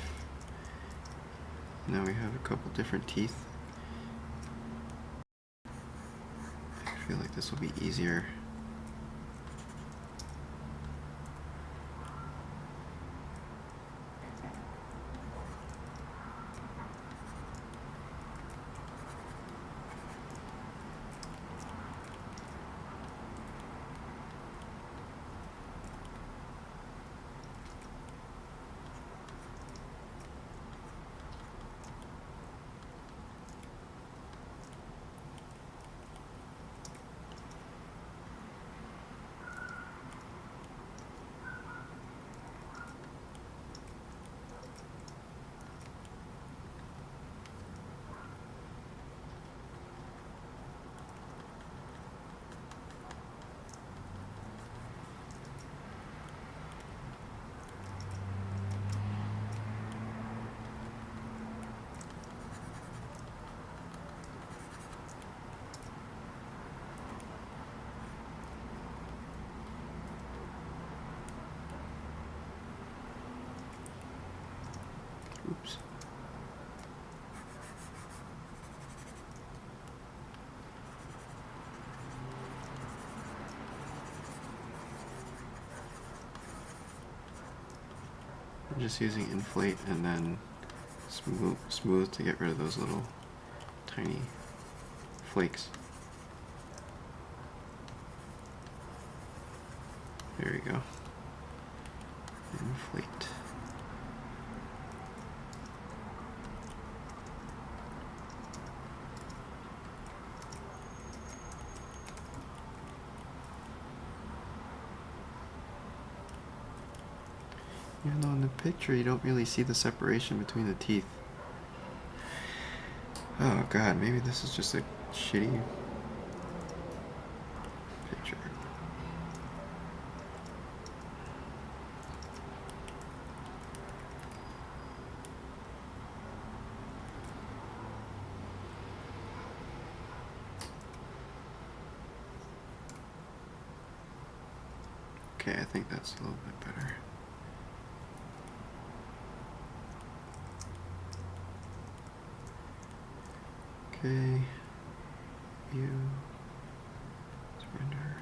Now we have a couple different teeth. I feel like this will be easier. just using inflate and then smooth to get rid of those little tiny flakes. There we go. Inflate. Even though in the picture you don't really see the separation between the teeth. Oh god, maybe this is just a shitty picture. Okay, I think that's a little bit better. Okay, view, render.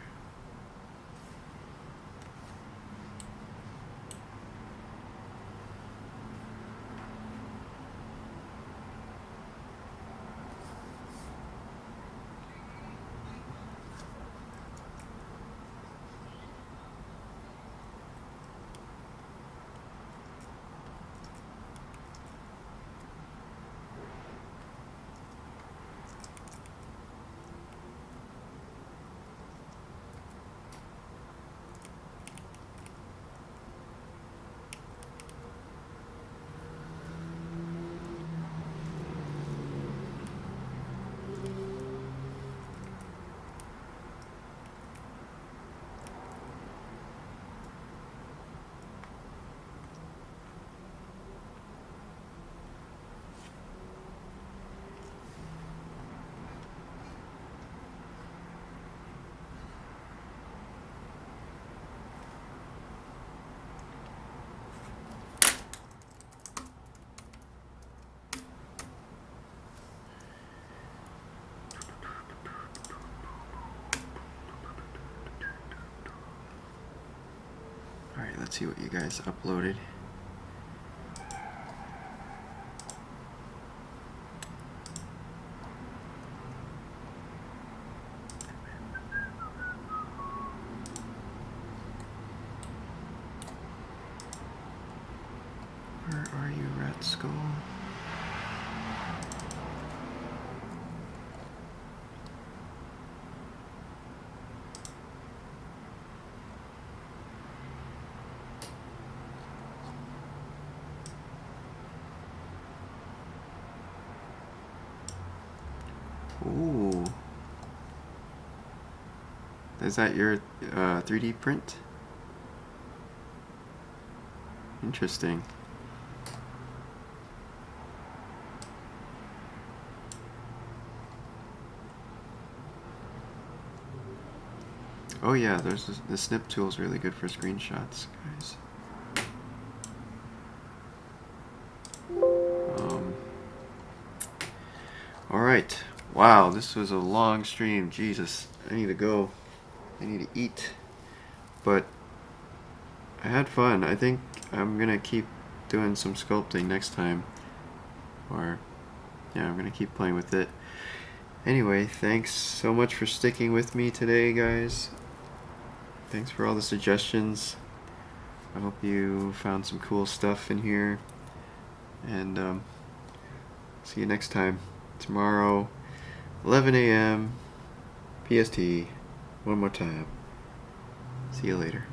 Alright, let's see what you guys uploaded. Where are you, Rat Skull? Ooh. Is that your 3D print? Interesting. Oh yeah, there's the snip tool is really good for screenshots, guys. Alright. Wow, this was a long stream. Jesus, I need to go. I need to eat. But I had fun. I think I'm gonna keep doing some sculpting next time. Or, yeah, I'm gonna keep playing with it. Anyway, thanks so much for sticking with me today, guys. Thanks for all the suggestions. I hope you found some cool stuff in here. And see you next time. Tomorrow, 11 a.m. PST. One more time. See you later.